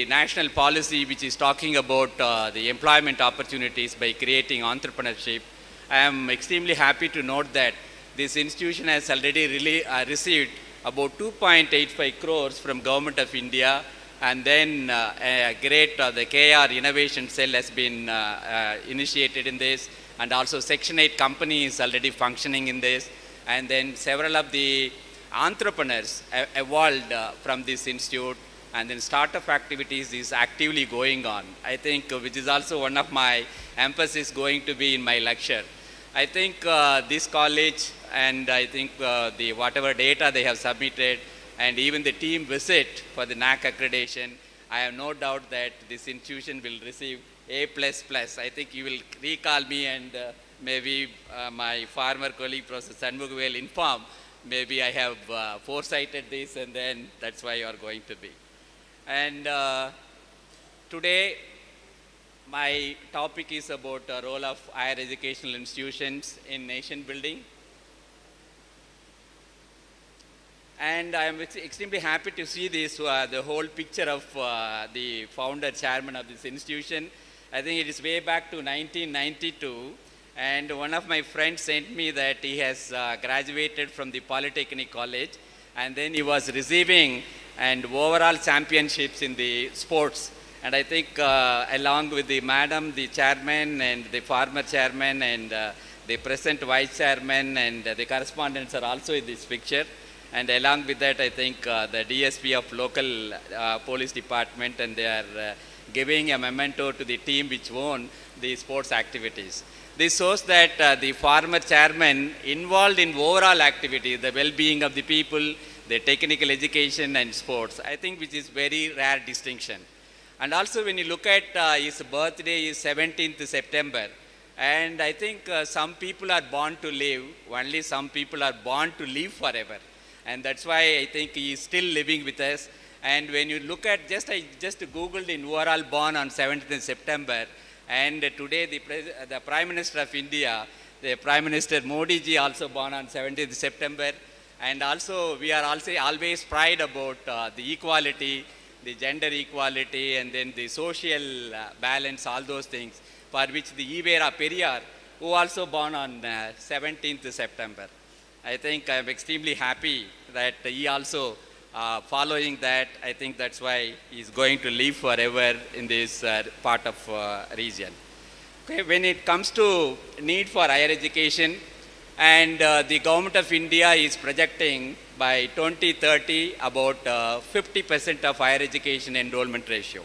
national policy which is talking about the employment opportunities by creating entrepreneurship. I am extremely happy to note that this institution has already received about 2.85 crores from Government of India, and then a great, the KR Innovation Cell has been initiated in this, and also Section 8 company is already functioning in this, and then several of the entrepreneurs evolved from this institute, and then startup activities is actively going on. I think which is also one of my emphasis going to be in my lecture. I think this college, and I think the whatever data they have submitted, and even the team visit for the NAC accreditation, I have no doubt that this institution will receive A++. I think you will recall me, and maybe my former colleague Professor Sanmugh will inform. Maybe I have foresighted this, and then that's why you are going to be. And today, my topic is about the role of higher educational institutions in nation building. And I am extremely happy to see this, the whole picture of the founder chairman of this institution. I think it is way back to 1992. And one of my friends sent me that he has graduated from the Polytechnic College, and then he was receiving and overall championships in the sports. And I think along with the madam, the chairman, and the former chairman, and the present vice chairman, and the correspondents are also in this picture. And along with that, I think the DSP of local police department, and they are giving a memento to the team which won the sports activities. This shows that the former chairman involved in overall activity, the well-being of the people, the technical education and sports, I think which is very rare distinction. And also when you look at his birthday is 17th September, and I think some people are born to live, only some people are born to live forever. And that's why I think he is still living with us. And when you look at, I just Googled in overall born on 17th September, and today the Prime Minister of India, the Prime Minister Modi ji also born on 17th September. And also we are also always pride about the equality, the gender equality, and then the social balance, all those things, for which the Ivera Periyar, who also born on 17th September. I think I am extremely happy that he also following that. I think that's why he is going to live forever in this part of region. Okay, when it comes to need for higher education, and the Government of India is projecting by 2030 about 50% of higher education enrollment ratio.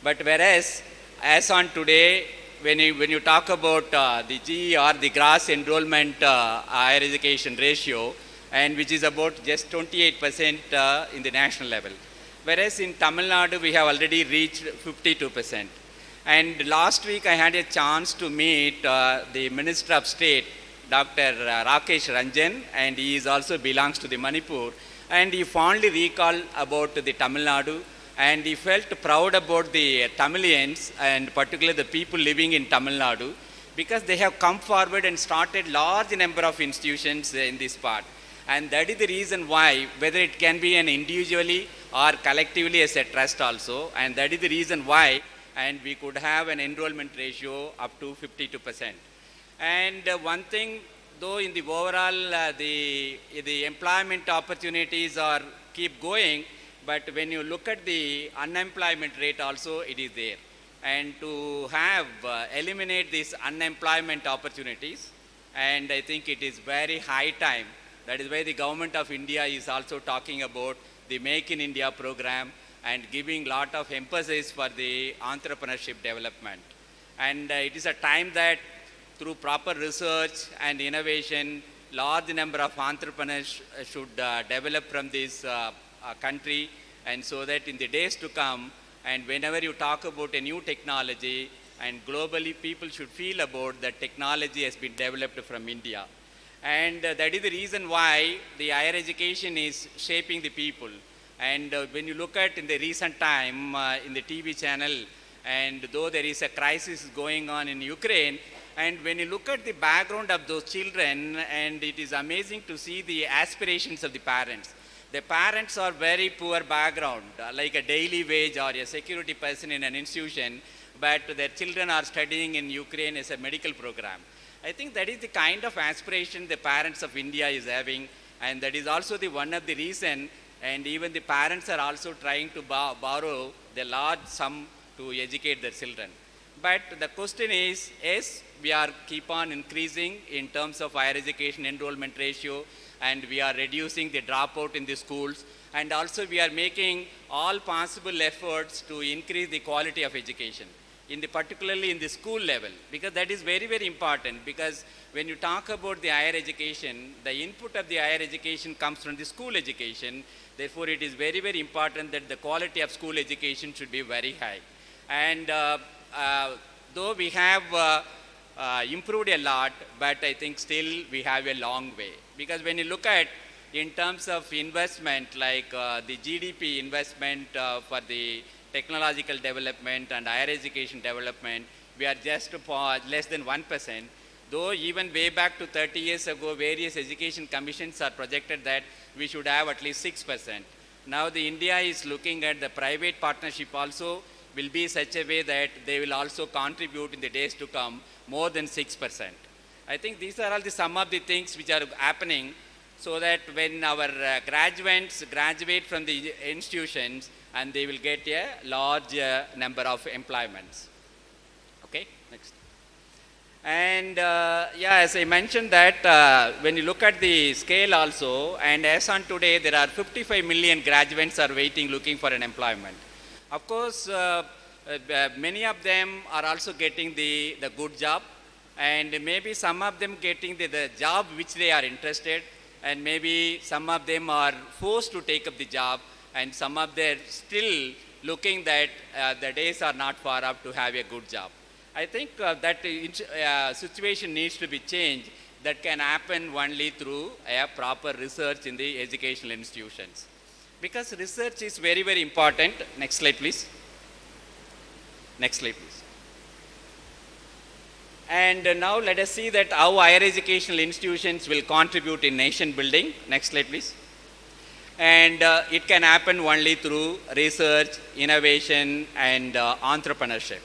But whereas, as on today, when you talk about the GE or the gross enrollment higher education ratio, and which is about just 28% in the national level. Whereas in Tamil Nadu, we have already reached 52%. And last week, I had a chance to meet the Minister of State, Dr. Rakesh Ranjan, and he is also belongs to the Manipur. and he fondly recalled about the Tamil Nadu, and he felt proud about the Tamilians and particularly the people living in Tamil Nadu, because they have come forward and started large number of institutions in this part. And that is the reason why, whether it can be an individually or collectively as a trust also, and that is the reason why, and we could have an enrollment ratio up to 52%. And one thing, though in the overall the employment opportunities are keep going, but when you look at the unemployment rate also, it is there. And to have eliminate these unemployment opportunities, and I think it is very high time. That is why the government of India is also talking about the Make in India program and giving lot of emphasis for the entrepreneurship development. And it is a time that through proper research and innovation, large number of entrepreneurs should develop from this country, and so that in the days to come, and whenever you talk about a new technology, and globally people should feel about that technology has been developed from India. And that is the reason why the higher education is shaping the people. And when you look at in the recent time in the TV channel, and though there is a crisis going on in Ukraine, and when you look at the background of those children, and it is amazing to see the aspirations of the parents. The parents are very poor background, like a daily wage or a security person in an institution, but their children are studying in Ukraine as a medical program. I think that is the kind of aspiration the parents of India is having, and that is also the one of the reason, and even the parents are also trying to borrow the large sum to educate their children. But the question is, yes, we are keep on increasing in terms of higher education enrollment ratio, and we are reducing the dropout in the schools, and also we are making all possible efforts to increase the quality of education, particularly in the school level, because that is very, very important. Because when you talk about the higher education, the input of the higher education comes from the school education. Therefore, it is very, very important that the quality of school education should be very high. And though we have improved a lot, but I think still we have a long way. Because when you look at in terms of investment, like the GDP investment for the technological development and higher education development, we are just less than 1%. Though even way back to 30 years ago, various education commissions are projected that we should have at least 6%. Now the India is looking at the private partnership also will be such a way that they will also contribute in the days to come more than 6%. I think these are all some of the things which are happening, so that when our graduates graduate from the institutions, and they will get a large number of employments. Okay, next. And yeah, as I mentioned that when you look at the scale also, and as on today, there are 55 million graduates are waiting, looking for an employment. Of course, many of them are also getting the good job, and maybe some of them getting the job which they are interested, and maybe some of them are forced to take up the job, and some of them still looking that the days are not far up to have a good job. I think that situation needs to be changed. That can happen only through a proper research in the educational institutions. Because research is very, very important. Next slide, please. Next slide, please. And now let us see that how higher educational institutions will contribute in nation building. Next slide, please. And it can happen only through research, innovation, and entrepreneurship.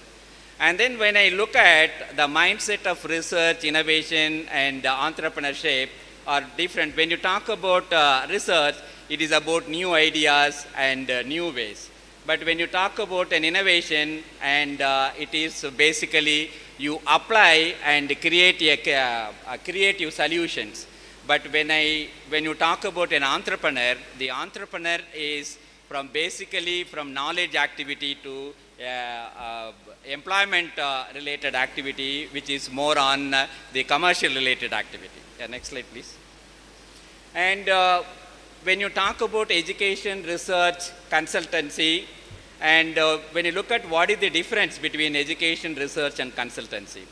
And then when I look at the mindset of research, innovation, and entrepreneurship are different. When you talk about research, it is about new ideas and new ways. But when you talk about an innovation, and it is basically you apply and create creative solutions. But when you talk about an entrepreneur, the entrepreneur is basically from knowledge activity to employment related activity, which is more on the commercial related activity. Next slide, please. And when you talk about education, research, consultancy, and when you look at what is the difference between education, research, and consultancy.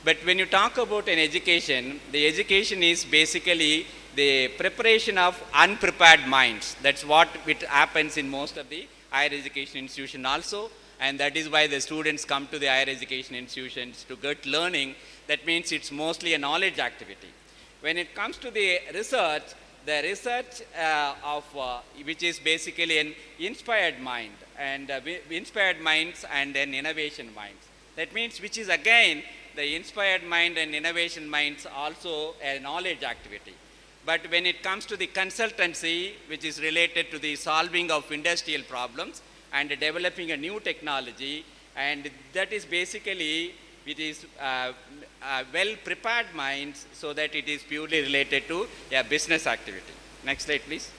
But when you talk about an education, the education is basically the preparation of unprepared minds. That's what it happens in most of the higher education institution also, and that is why the students come to the higher education institutions to get learning. That means it's mostly a knowledge activity. When it comes to the research which is basically an inspired mind, and inspired minds and then innovation minds. That means which is again the inspired mind and innovation minds also a knowledge activity. But when it comes to the consultancy, which is related to the solving of industrial problems and developing a new technology, and that is basically it is well prepared minds, so that it is purely related to a business activity. Next slide, please.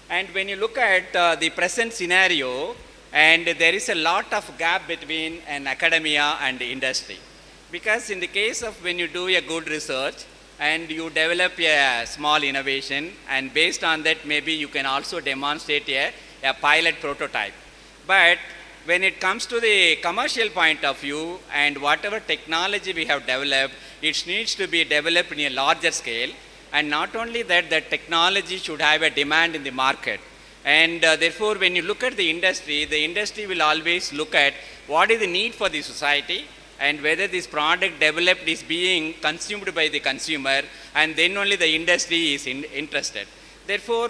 And when you look at the present scenario, and there is a lot of gap between an academia and industry. Because in the case of when you do a good research and you develop a small innovation, and based on that maybe you can also demonstrate a pilot prototype. But when it comes to the commercial point of view, and whatever technology we have developed, it needs to be developed in a larger scale. And not only that, the technology should have a demand in the market. And therefore, when you look at the industry will always look at what is the need for the society, and whether this product developed is being consumed by the consumer, and then only the industry is interested. Therefore,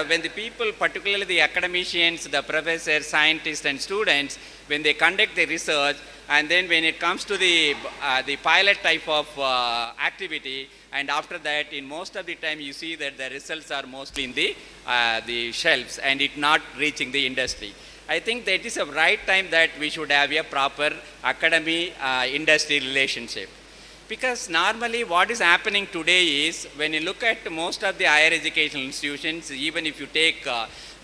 when the people, particularly the academicians, the professors, scientists and students, when they conduct the research, and then when it comes to the pilot type of activity, and after that, in most of the time you see that the results are mostly in the shelves and it not reaching the industry. I think that is a right time that we should have a proper academy-industry relationship. Because normally what is happening today is, when you look at most of the higher educational institutions, even if you take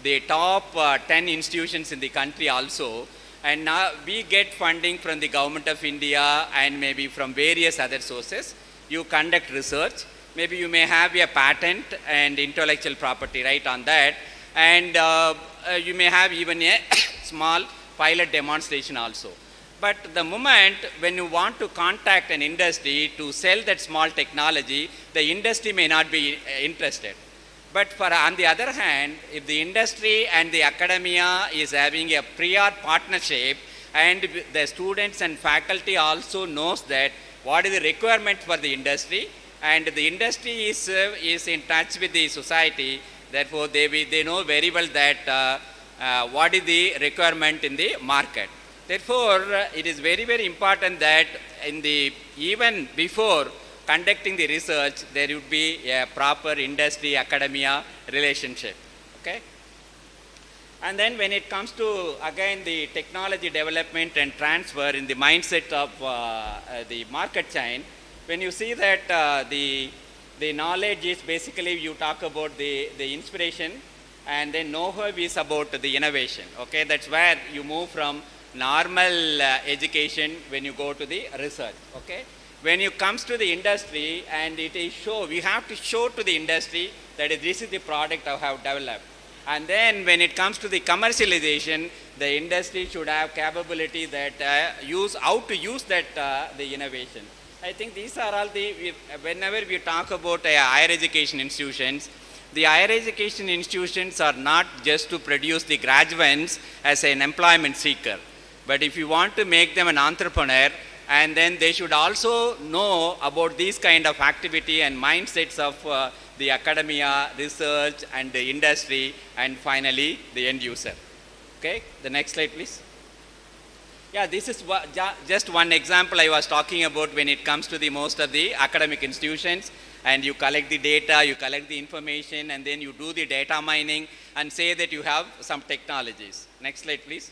the top 10 institutions in the country also, and now we get funding from the government of India and maybe from various other sources, you conduct research, maybe you may have a patent and intellectual property right on that, and you may have even a small pilot demonstration also. But the moment when you want to contact an industry to sell that small technology, the industry may not be interested. But on the other hand, if the industry and the academia is having a prior partnership, and the students and faculty also knows that what is the requirement for the industry, and the industry is in touch with the society, therefore they know very well that what is the requirement in the market. Therefore, it is very, very important that even before conducting the research, there would be a proper industry-academia relationship. Okay? And then when it comes to, again, the technology development and transfer in the mindset of the market chain, when you see that the knowledge is basically, you talk about the inspiration, and then know-how is about the innovation. Okay? That's where you move from normal education when you go to the research. Okay? When you comes to the industry, and it is we have to show to the industry that this is the product I have developed. And then when it comes to the commercialization, the industry should have capability that how to use that the innovation. I think these are all whenever we talk about higher education institutions, the higher education institutions are not just to produce the graduates as an employment seeker. But if you want to make them an entrepreneur, and then they should also know about these kind of activity and mindsets of the academia, research, and the industry, and finally the end user. Okay, the next slide, please. Yeah, this is just one example I was talking about when it comes to the most of the academic institutions, and you collect the data, you collect the information, and then you do the data mining and say that you have some technologies. Next slide, please.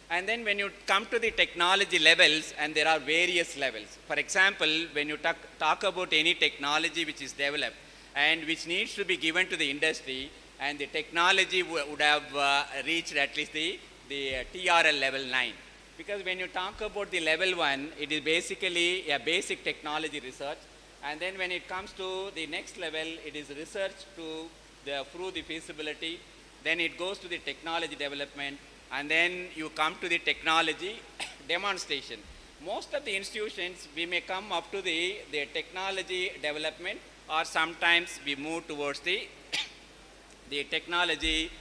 And then when you come to the technology levels, and there are various levels. For example, when you talk about any technology which is developed and which needs to be given to the industry, and the technology would have reached at least the TRL level 9. Because when you talk about the level 1, it is basically a basic technology research. And then when it comes to the next level, it is research to through the feasibility. Then it goes to the technology development. And then you come to the technology demonstration. Most of the institutions, we may come up to the technology development, or sometimes we move towards the, the technology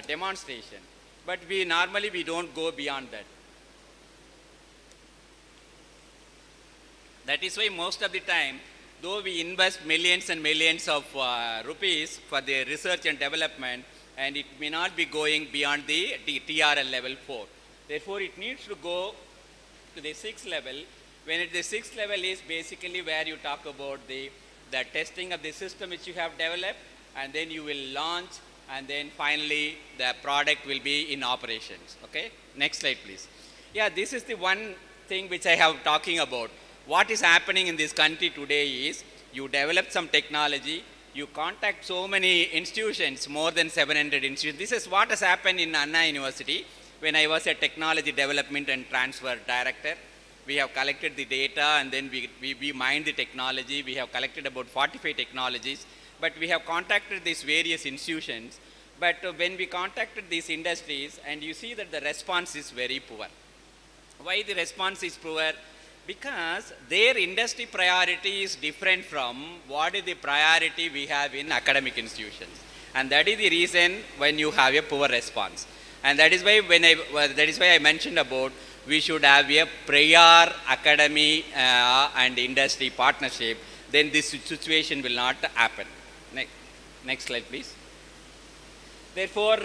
demonstration. But we normally we don't go beyond that. That is why most of the time, though we invest millions and millions of rupees for the research and development, and it may not be going beyond the TRL level 4. Therefore, it needs to go to the 6th level. When the 6th level is basically where you talk about the testing of the system which you have developed, and then you will launch, and then finally the product will be in operations. Okay, next slide please. Yeah, this is the one thing which I have talking about. What is happening in this country today is you develop some technology, you contact so many institutions, more than 700 institutions. This is what has happened in Anna University when I was a technology development and transfer director. We have collected the data and then we mined the technology. We have collected about 45 technologies, but we have contacted these various institutions. But when we contacted these industries, and you see that the response is very poor. Why the response is poor? Because their industry priority is different from what is the priority we have in academic institutions. And that is the reason when you have a poor response. And that is why I mentioned about we should have a prior academy and industry partnership. Then this situation will not happen. Next slide, please. Therefore,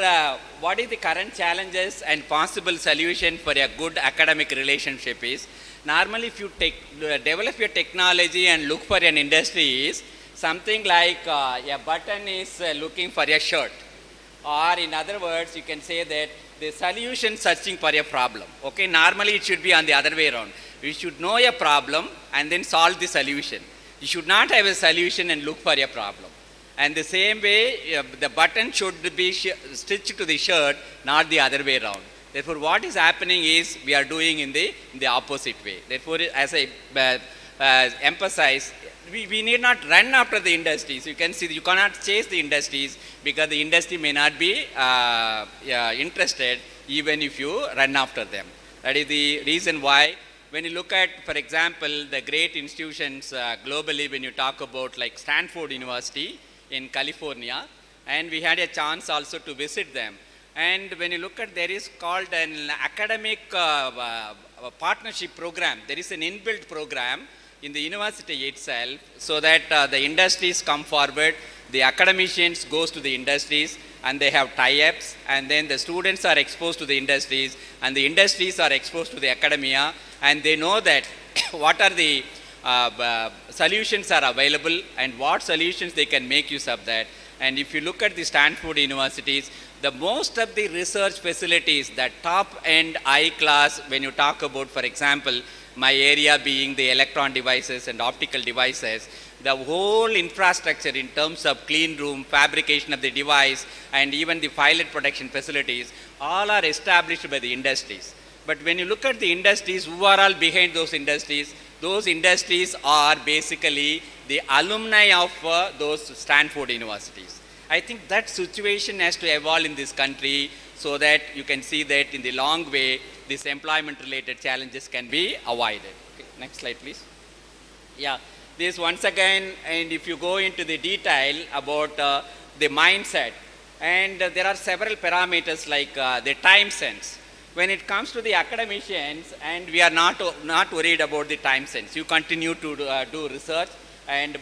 what is the current challenges and possible solution for a good academic relationship is, normally if you develop your technology and look for an industry is something like a button is looking for a shirt. Or in other words, you can say that the solution searching for a problem. Okay, normally it should be on the other way around. You should know a problem and then solve the solution. You should not have a solution and look for a problem. And the same way, the button should be stitched to the shirt, not the other way around. Therefore, what is happening is we are doing in the opposite way. Therefore, as I emphasize, we need not run after the industries. You can see you cannot chase the industries because the industry may not be interested even if you run after them. That is the reason why when you look at, for example, the great institutions globally, when you talk about like Stanford University in California, and we had a chance also to visit them. And when you look at, there is called an academic partnership program. There is an inbuilt program in the university itself so that the industries come forward, the academicians goes to the industries and they have tie-ups, and then the students are exposed to the industries and the industries are exposed to the academia, and they know that what are the solutions are available and what solutions they can make use of that. And if you look at the Stanford universities, the most of the research facilities, the top end high class, when you talk about, for example, my area being the electron devices and optical devices, the whole infrastructure in terms of clean room, fabrication of the device, and even the pilot production facilities, all are established by the industries. But when you look at the industries, who are all behind those industries are basically the alumni of those Stanford universities. I think that situation has to evolve in this country so that you can see that in the long way, these employment related challenges can be avoided. Okay, next slide, please. Yeah, this once again, and if you go into the detail about the mindset, and there are several parameters like the time sense. When it comes to the academicians, and we are not worried about the time sense. You continue to do research,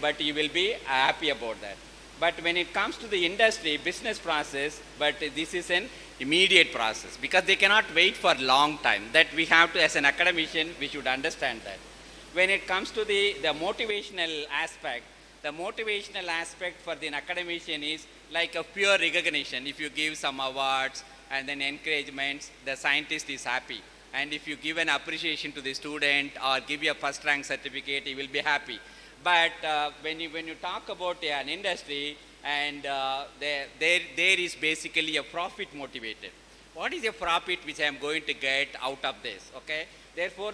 but you will be happy about that. But when it comes to the industry, business process, but this is an immediate process because they cannot wait for a long time. That we have to, as an academician, we should understand that. When it comes to the motivational aspect, the motivational aspect for the academician is like a pure recognition. If you give some awards and then encouragements, the scientist is happy. And if you give an appreciation to the student or give you a first rank certificate, he will be happy. But when you talk about an industry, and there is basically a profit motivated. What is a profit which I am going to get out of this? Okay. Therefore,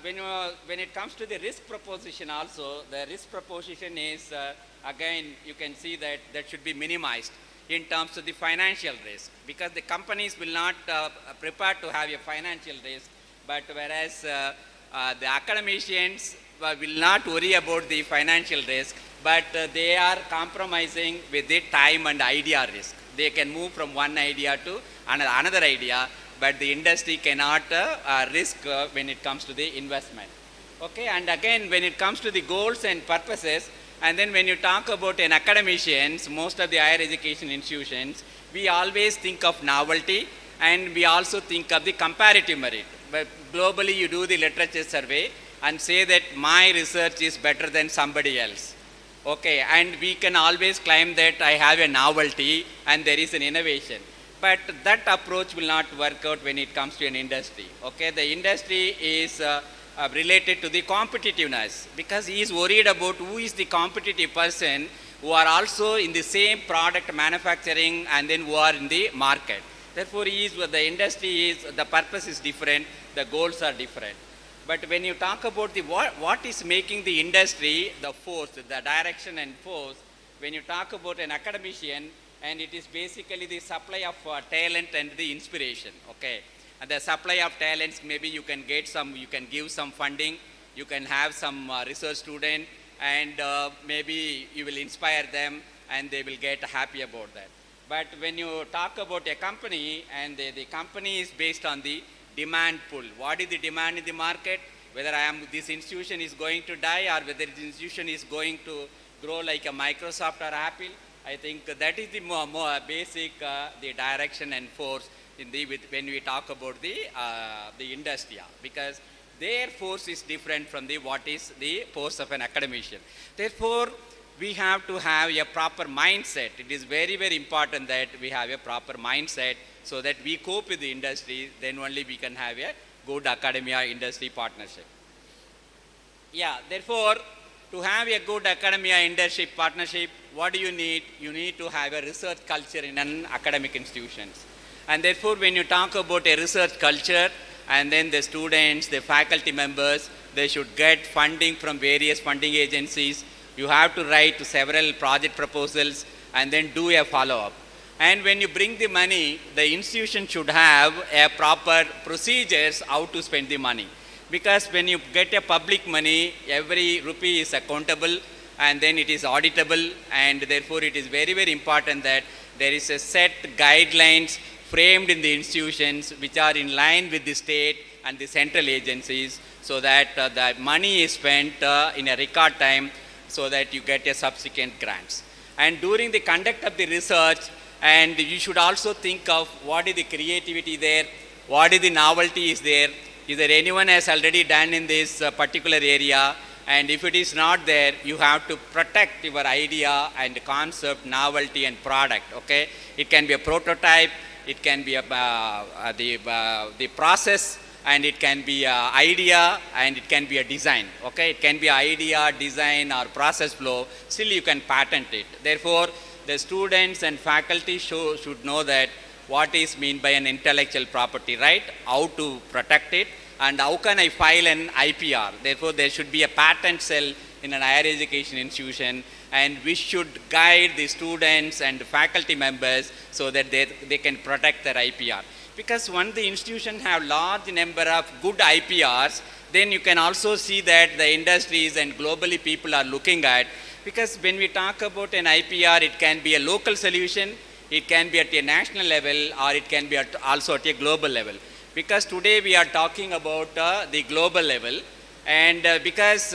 when it comes to the risk proposition also, the risk proposition is again you can see that should be minimized in terms of the financial risk, because the companies will not prepare to have a financial risk, but whereas the academicians will not worry about the financial risk, but they are compromising with the time and idea risk. They can move from one idea to another idea, but the industry cannot risk when it comes to the investment. Okay, and again, when it comes to the goals and purposes, and then when you talk about an academicians, most of the higher education institutions, we always think of novelty, and we also think of the comparative merit. But globally, you do the literature survey and say that my research is better than somebody else. Okay, and we can always claim that I have a novelty and there is an innovation. But that approach will not work out when it comes to an industry. Okay, the industry is related to the competitiveness, because he is worried about who is the competitive person who are also in the same product manufacturing and then who are in the market. Therefore, the industry is, the purpose is different, the goals are different. But when you talk about the what is making the industry, the force, the direction and force, when you talk about an academician, and it is basically the supply of talent and the inspiration. Okay, and the supply of talents, maybe you can get some, you can give some funding, you can have some research student, and maybe you will inspire them, and they will get happy about that. But when you talk about a company, and the company is based on the demand pull. What is the demand in the market? Whether this institution is going to die, or whether this institution is going to grow like a Microsoft or Apple. I think that is the more basic the direction and force in when we talk about the industry, because their force is different from what is the force of an academician. Therefore, we have to have a proper mindset. It is very, very important that we have a proper mindset so that we cope with the industry, then only we can have a good academia-industry partnership. Yeah, therefore, to have a good academia-industry partnership, what do you need? You need to have a research culture in an academic institutions. And therefore, when you talk about a research culture, and then the students, the faculty members, they should get funding from various funding agencies. You have to write several project proposals and then do a follow-up. And when you bring the money, the institution should have a proper procedures how to spend the money. Because when you get a public money, every rupee is accountable, and then it is auditable, and therefore it is very, very important that there is a set guidelines framed in the institutions which are in line with the state and the central agencies, so that the money is spent in a record time, so that you get a subsequent grants. And during the conduct of the research, and you should also think of what is the creativity there, what is the novelty is there anyone has already done in this particular area, and if it is not there, you have to protect your idea and concept, novelty and product. Okay, it can be a prototype, it can be the process, and it can be an idea, and it can be a design. Okay, it can be idea, design or process flow, still you can patent it. Therefore, the students and faculty should know that what is meant by an intellectual property right, how to protect it, and how can I file an IPR. Therefore, there should be a patent cell in an higher education institution, and we should guide the students and faculty members so that they can protect their IPR. Because once the institution have large number of good IPRs, then you can also see that the industries and globally people are looking at. Because when we talk about an IPR, it can be a local solution, it can be at a national level, or it can be also at a global level. Because today we are talking about the global level, and because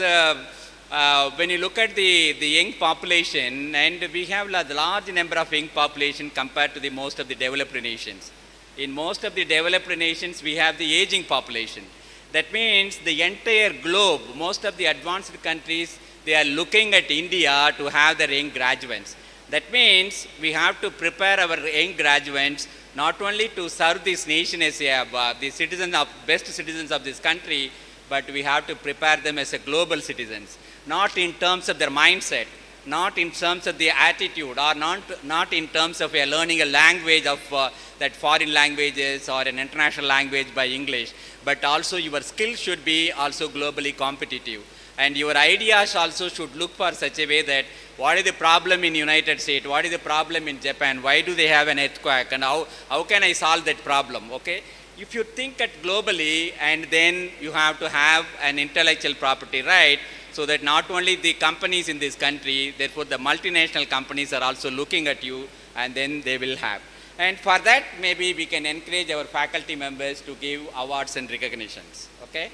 when you look at the young population, and we have a large number of young population compared to the most of the developed nations. In most of the developed nations, we have the aging population. That means the entire globe, most of the advanced countries, they are looking at India to have their young graduates. That means we have to prepare our young graduates not only to serve this nation as the citizens of best citizens of this country, but we have to prepare them as a global citizens. Not in terms of their mindset, not in terms of the attitude, or not in terms of learning a language of that foreign languages or an international language by English, but also your skills should be also globally competitive. And your ideas also should look for such a way that what is the problem in United States, what is the problem in Japan, why do they have an earthquake, and how can I solve that problem, okay? if you think at globally, and then you have to have an intellectual property right, so that not only the companies in this country, therefore the multinational companies are also looking at you, and then they will have. And for that, maybe we can encourage our faculty members to give awards and recognitions, okay?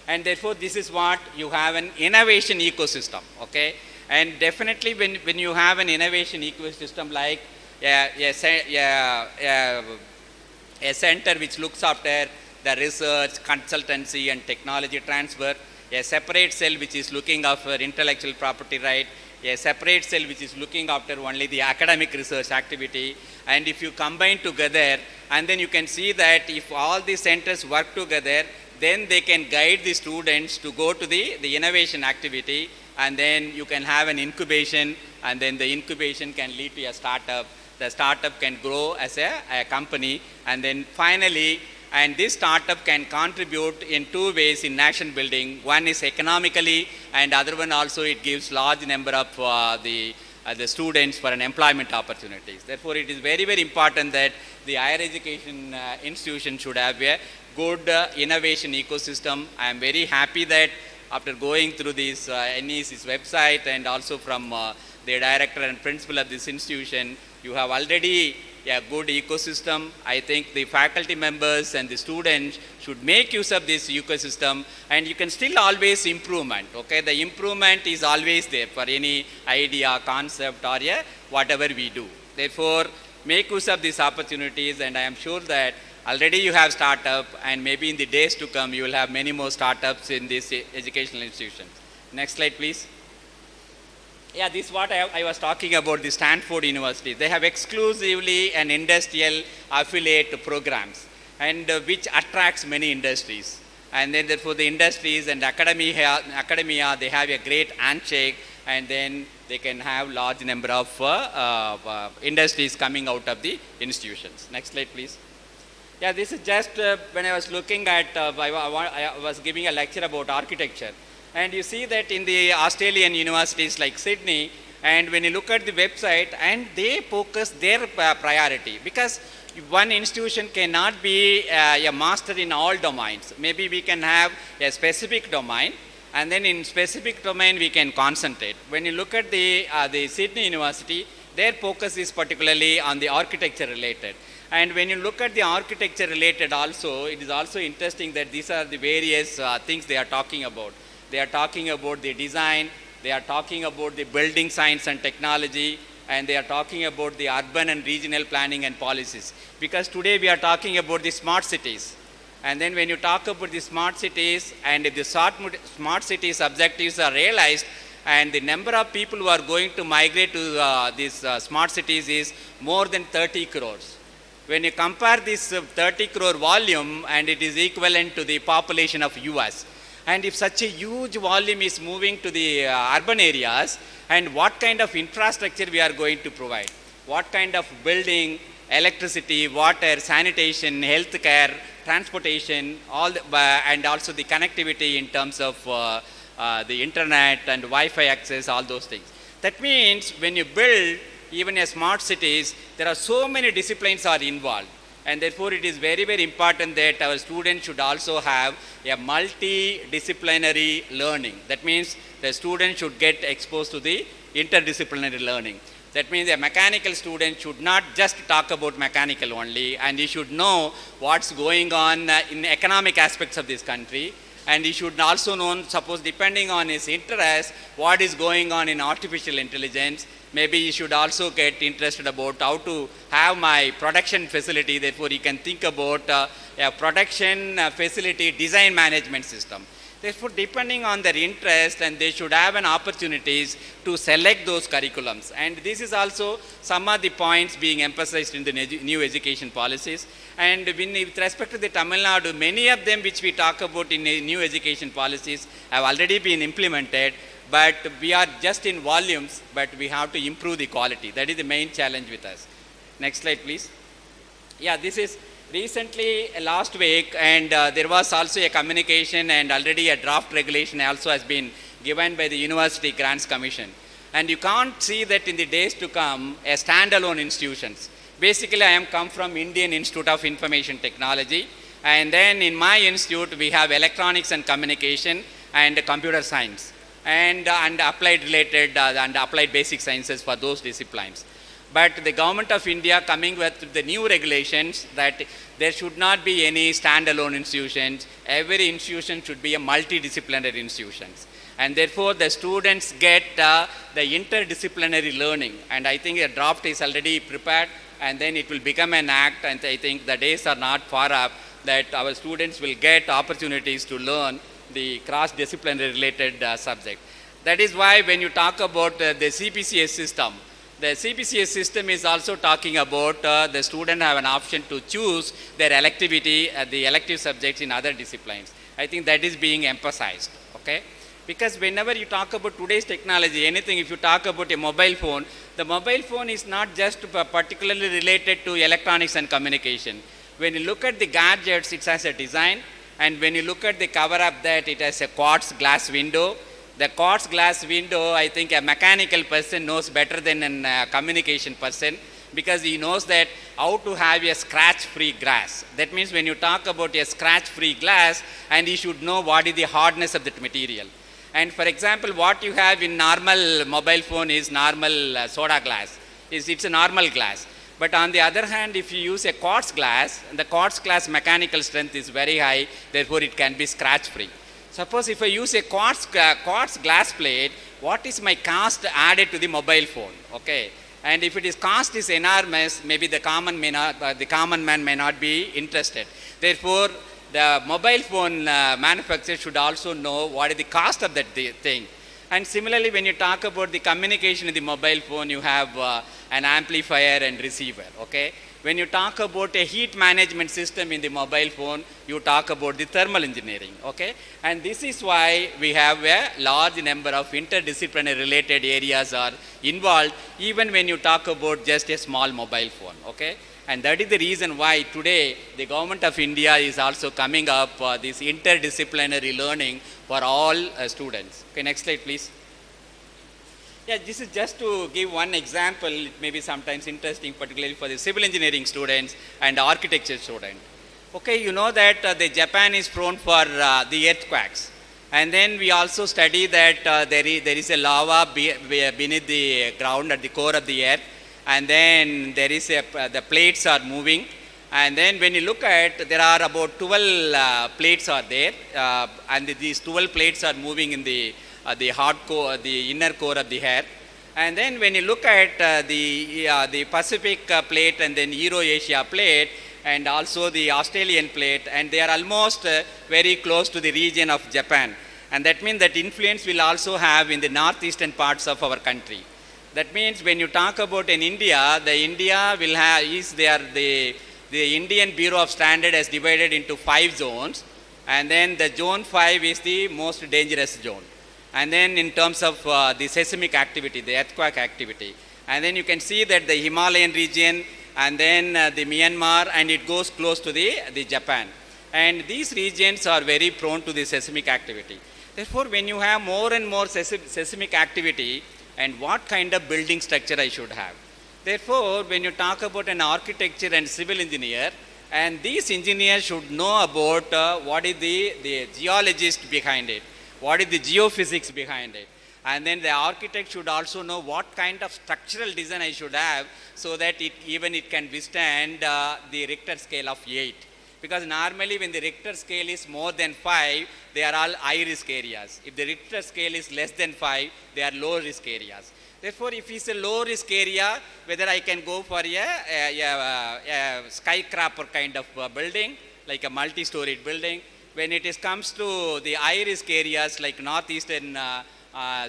And therefore, this is what you have an innovation ecosystem, okay? And definitely when you have an innovation ecosystem like a center which looks after the research, consultancy and technology transfer, a separate cell which is looking after intellectual property right, a separate cell which is looking after only the academic research activity, and if you combine together, and then you can see that if all these centers work together, then they can guide the students to go to the innovation activity, and then you can have an incubation, and then the incubation can lead to a startup. The startup can grow as a company, and then finally, and this startup can contribute in two ways in nation building. One is economically, and other one also it gives large number of the students for an employment opportunities. Therefore, it is very, very important that the higher education institution should have a good innovation ecosystem. I am very happy that after going through this NEC's website and also from the director and principal of this institution, you have already a good ecosystem. I think the faculty members and the students should make use of this ecosystem, and you can still always improvement, okay? The improvement is always there for any idea, concept or whatever we do. Therefore, make use of these opportunities, and I am sure that already you have startup, and maybe in the days to come you will have many more startups in these educational institutions. Next slide, please. Yeah, this is what I was talking about, the Stanford University. They have exclusively an industrial affiliate programs, and which attracts many industries. And then therefore the industries and academia, they have a great handshake, and then they can have large number of industries coming out of the institutions. Next slide, please. Yeah, this is just when I was looking at, I was giving a lecture about architecture. And you see that in the Australian universities like Sydney, and when you look at the website, and they focus their priority, because one institution cannot be a master in all domains. Maybe we can have a specific domain, and then in specific domain we can concentrate. When you look at the Sydney University, their focus is particularly on the architecture related. And when you look at the architecture related also, it is also interesting that these are the various things they are talking about. They are talking about the design, they are talking about the building science and technology, and they are talking about the urban and regional planning and policies. Because today we are talking about the smart cities. And then when you talk about the smart cities, and if the smart cities objectives are realized, and the number of people who are going to migrate to these smart cities is more than 30 crores. When you compare this 30 crore volume, and it is equivalent to the population of US. And if such a huge volume is moving to the urban areas, and what kind of infrastructure we are going to provide? What kind of building, electricity, water, sanitation, healthcare, transportation, and also the connectivity in terms of the internet and Wi-Fi access, all those things. That means when you build even a smart cities, there are so many disciplines are involved. And therefore, it is very, very important that our students should also have a multidisciplinary learning. That means the student should get exposed to the interdisciplinary learning. That means a mechanical student should not just talk about mechanical only, and he should know what's going on in economic aspects of this country. And he should also know, suppose depending on his interest, what is going on in artificial intelligence. Maybe he should also get interested about how to have my production facility. Therefore, he can think about a production facility design management system. Therefore, depending on their interest, and they should have an opportunities to select those curriculums. And this is also some of the points being emphasized in the new education policies. And with respect to the Tamil Nadu, many of them which we talk about in new education policies have already been implemented. But we are just in volumes, but we have to improve the quality. That is the main challenge with us. Next slide, please. Yeah, this is recently last week, and there was also a communication, and already a draft regulation also has been given by the University Grants Commission. And you can't see that in the days to come, a standalone institutions. Basically, I am come from Indian Institute of Information Technology, And then in my institute, we have electronics and communication and computer science and applied related and applied basic sciences for those disciplines. But the government of India coming with the new regulations that there should not be any standalone institutions. Every institution should be a multidisciplinary institutions. And therefore, the students get the interdisciplinary learning. And I think a draft is already prepared, and then it will become an act. And I think the days are not far up that our students will get opportunities to learn the cross-disciplinary related subject. That is why when you talk about the CPCS system, the CPCS system is also talking about the student have an option to choose their electivity, the elective subjects in other disciplines. I think that is being emphasized, okay? Because whenever you talk about today's technology, anything, if you talk about a mobile phone, the mobile phone is not just particularly related to electronics and communication. When you look at the gadgets, it has a design, and when you look at the cover up that, it has a quartz glass window. The quartz glass window, I think a mechanical person knows better than a communication person, because he knows that how to have a scratch-free glass. That means when you talk about a scratch-free glass, and he should know what is the hardness of that material. And for example, what you have in normal mobile phone is normal soda glass. It's a normal glass. But on the other hand, if you use a quartz glass, the quartz glass mechanical strength is very high, therefore it can be scratch-free. Suppose if I use a quartz glass plate, what is my cost added to the mobile phone? Okay. And if it is cost is enormous, maybe the common man may not be interested. Therefore, the mobile phone manufacturer should also know what is the cost of that thing. And similarly, when you talk about the communication in the mobile phone, you have an amplifier and receiver, okay? When you talk about a heat management system in the mobile phone, you talk about the thermal engineering, okay? And this is why we have a large number of interdisciplinary related areas are involved, even when you talk about just a small mobile phone, okay? And that is the reason why today the government of India is also coming up this interdisciplinary learning for all students. Okay, next slide, please. Yeah, this is just to give one example. It may be sometimes interesting, particularly for the civil engineering students and architecture students. Okay, you know that the Japan is prone for the earthquakes. And then we also study that there is a lava beneath the ground at the core of the earth. And then there is the plates are moving. And then when you look at, there are about 12 plates are there. And these 12 plates are moving in the hard core, the inner core of the earth. And then when you look at the Pacific plate and then Euro-Asia plate and also the Australian plate, and they are almost very close to the region of Japan. And that means that influence will also have in the northeastern parts of our country. That means when you talk about in India, the India will have, the Indian Bureau of Standard has divided into 5 zones, and then the zone 5 is the most dangerous zone. And then in terms of the seismic activity, the earthquake activity, and then you can see that the Himalayan region, and then the Myanmar, and it goes close to the Japan. And these regions are very prone to the seismic activity. Therefore, when you have more and more seismic activity, and what kind of building structure I should have. Therefore, when you talk about an architecture and civil engineer, and these engineers should know about what is the geologist behind it, what is the geophysics behind it. And then the architect should also know what kind of structural design I should have so that it can withstand the Richter scale of 8. Because normally when the Richter scale is more than 5, they are all high risk areas. If the Richter scale is less than 5, they are low risk areas. Therefore, if it's a low risk area, whether I can go for a skyscraper kind of building, like a multi-storied building, when it comes to the high risk areas like northeastern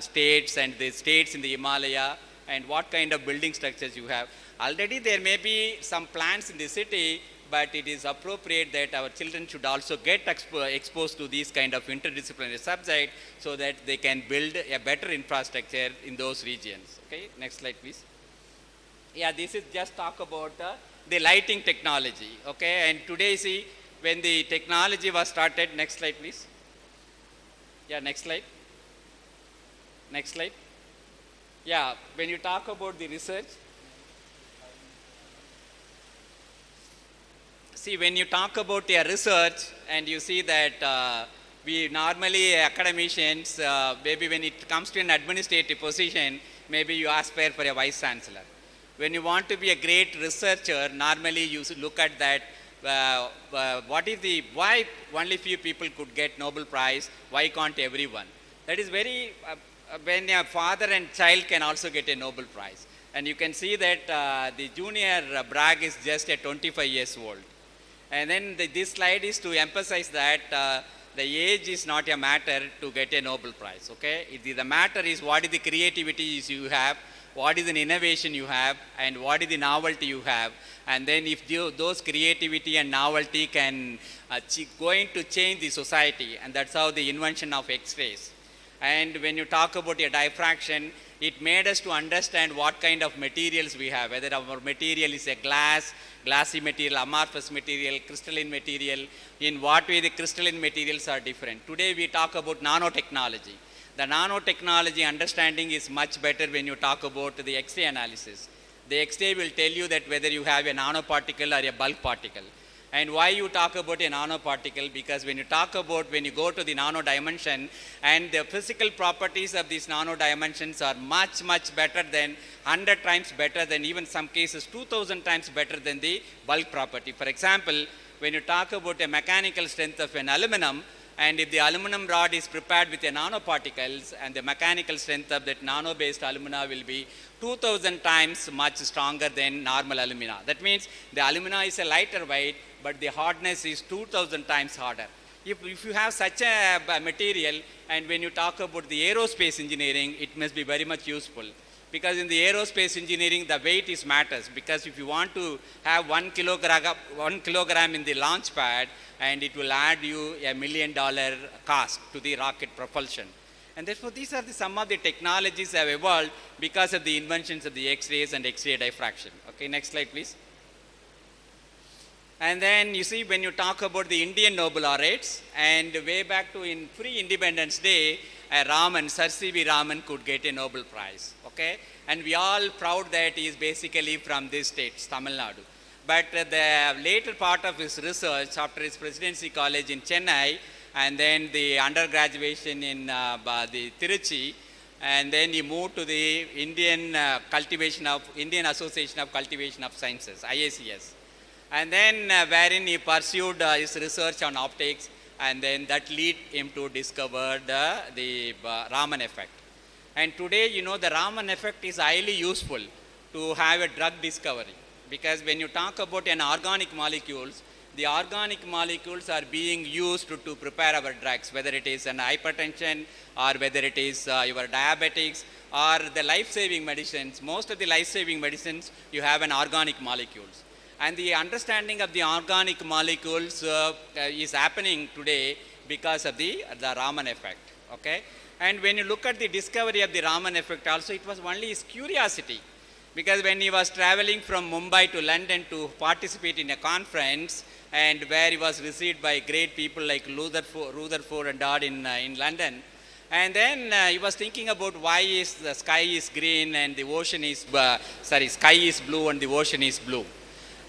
states and the states in the Himalaya, and what kind of building structures you have. Already there may be some plans in the city, but it is appropriate that our children should also get exposed to these kind of interdisciplinary subjects so that they can build a better infrastructure in those regions. Okay, next slide, please. Yeah, this is just talk about the lighting technology. Okay, and today, see, when the technology was started, next slide, please. Yeah, next slide. Next slide. Yeah, when you talk about the research, See, when you talk about your research and you see that we normally academicians, maybe when it comes to an administrative position, maybe you aspire for a vice chancellor. When you want to be a great researcher, normally you look at that, why only few people could get Nobel Prize, why can't everyone? That is very, when a father and child can also get a Nobel Prize. And you can see that the junior Bragg is just a 25 years old. And then this slide is to emphasize that the age is not a matter to get a Nobel Prize, okay? The matter is what is the creativity you have, what is an innovation you have, and what is the novelty you have. And then if those creativity and novelty can going to change the society, and that's how the invention of X-rays. And when you talk about a diffraction, it made us to understand what kind of materials we have, whether our material is a glassy material, amorphous material, crystalline material, in what way the crystalline materials are different. Today we talk about nanotechnology. The nanotechnology understanding is much better when you talk about the X-ray analysis. The X-ray will tell you that whether you have a nanoparticle or a bulk particle. And why you talk about a nanoparticle? Because when you talk about, when you go to the nano dimension, and the physical properties of these nano dimensions are much, much better than 100 times better than, even some cases 2000 times better than the bulk property. For example, when you talk about a mechanical strength of an aluminum, and if the aluminum rod is prepared with a nanoparticles, and the mechanical strength of that nano-based alumina will be 2000 times much stronger than normal alumina. That means the alumina is a lighter weight, but the hardness is 2000 times harder. If you have such a material, and when you talk about the aerospace engineering, it must be very much useful. Because in the aerospace engineering, the weight is matters. Because if you want to have 1 kilogram in the launch pad, and it will add you $1 million cost to the rocket propulsion. And therefore, these are some of the technologies that have evolved because of the inventions of the X-rays and X-ray diffraction. Okay, next slide, please. And then you see, when you talk about the Indian Nobel laureates, and way back to in pre-Independence Day, Sir C.V. Raman could get a Nobel Prize. Okay, and we all proud that he is basically from this state, Tamil Nadu. But the later part of his research, after his presidency college in Chennai, and then the undergraduation in the Tiruchi, and then he moved to the Indian Association of Cultivation of Sciences, IACS. And then wherein he pursued his research on optics, and then that led him to discover the Raman effect. And today, you know, the Raman effect is highly useful to have a drug discovery. Because when you talk about an organic molecules, the organic molecules are being used to prepare our drugs, whether it is an hypertension, or whether it is your diabetics, or the life-saving medicines. Most of the life-saving medicines, you have an organic molecules. And the understanding of the organic molecules is happening today because of the Raman effect. Okay? And when you look at the discovery of the Raman effect also, it was only his curiosity. Because when he was traveling from Mumbai to London to participate in a conference, and where he was received by great people like Rutherford and Dodd in London, and then he was thinking about why is the sky is green and the ocean is, sky is blue and the ocean is blue.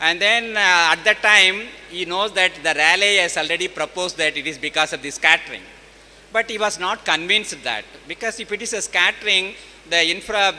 And then at that time, he knows that the Rayleigh has already proposed that it is because of the scattering. But he was not convinced that, because if it is a scattering, the infra of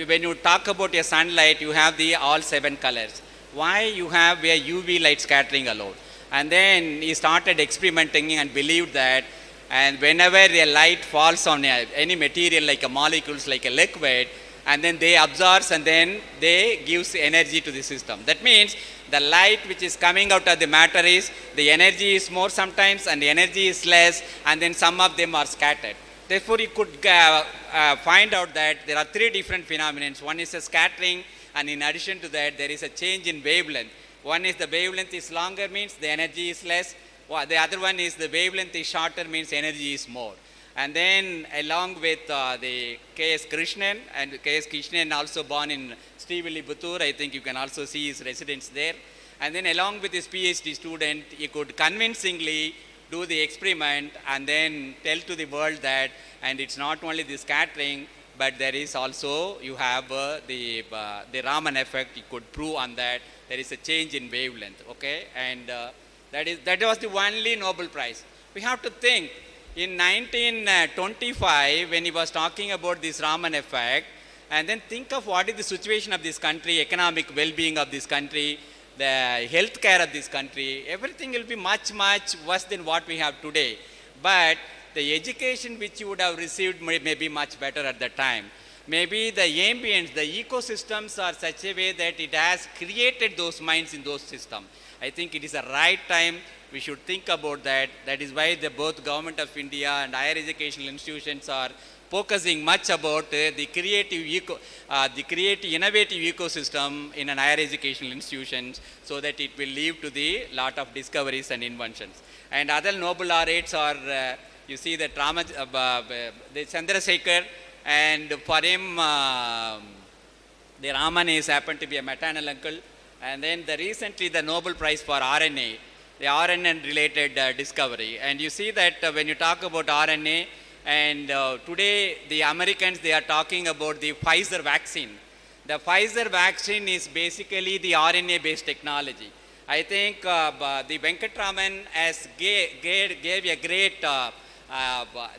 when you talk about a sunlight, you have all 7 colors. Why you have a UV light scattering alone? And then he started experimenting and believed that, and whenever a light falls on any material like a molecules, like a liquid, and then they absorbs and then they gives energy to the system. That means the light which is coming out of the matter is, the energy is more sometimes and the energy is less, and then some of them are scattered. Therefore, you could find out that there are 3 different phenomena. One is a scattering, and in addition to that, there is a change in wavelength. One is the wavelength is longer, means the energy is less. The other one is the wavelength is shorter, means energy is more. And then along with the K.S. Krishnan, and K.S. Krishnan also born in Srivilliputtur, I think you can also see his residence there. And then along with his PhD student, he could convincingly do the experiment and then tell to the world that, and it's not only the scattering, but there is also, you have the Raman effect, you could prove on that, there is a change in wavelength, okay? And that was the only Nobel Prize. We have to think, in 1925, when he was talking about this Raman effect, and then think of what is the situation of this country, economic well-being of this country, the health care of this country, everything will be much, much worse than what we have today. But the education which you would have received may be much better at the time. Maybe the ambience, the ecosystems are such a way that it has created those minds in those systems. I think it is the right time we should think about that. That is why both Government of India and higher educational institutions are focusing much about the creative, innovative ecosystem in an higher educational institutions, so that it will lead to the lot of discoveries and inventions. And other Nobel laureates are, you see that the Chandrasekhar, and for him, the Raman is happened to be a maternal uncle. And then recently the Nobel Prize for RNA, the RNA related discovery. And you see that when you talk about RNA, and today the Americans, they are talking about the Pfizer vaccine. The Pfizer vaccine is basically the RNA based technology. I think the Venkatraman has gave a great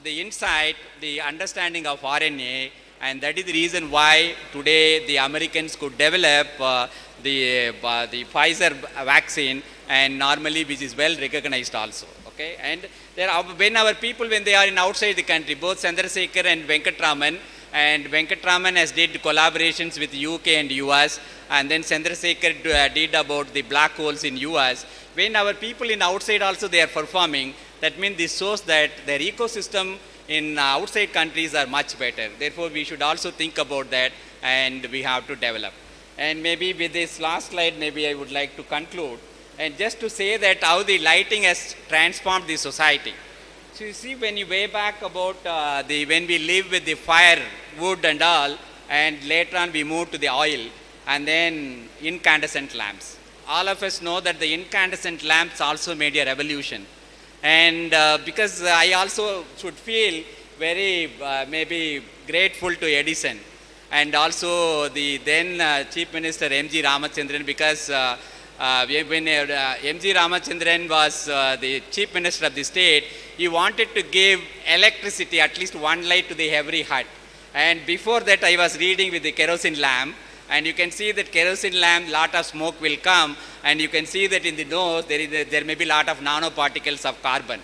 the insight, the understanding of RNA, and that is the reason why today the Americans could develop the Pfizer vaccine, and normally which is well recognized also. Okay, and there are, when our people, when they are in outside the country, both Chandrasekhar and Venkatraman has did collaborations with UK and US, and then Chandrasekhar did about the black holes in US. When our people in outside also they are performing, that means this shows that their ecosystem in outside countries are much better. Therefore, we should also think about that, and we have to develop. And maybe with this last slide, maybe I would like to conclude, and just to say that how the lighting has transformed the society. So you see, when you way back about when we live with the fire, wood and all, and later on we moved to the oil, and then incandescent lamps. All of us know that the incandescent lamps also made a revolution. And because I also should feel very maybe grateful to Edison, and also the then Chief Minister M.G. Ramachandran, because when M.G. Ramachandran was the Chief Minister of the state, he wanted to give electricity, at least one light to the every hut. And before that, I was reading with the kerosene lamp, and you can see that kerosene lamp, lot of smoke will come, and you can see that in the nose there may be lot of nanoparticles of carbon.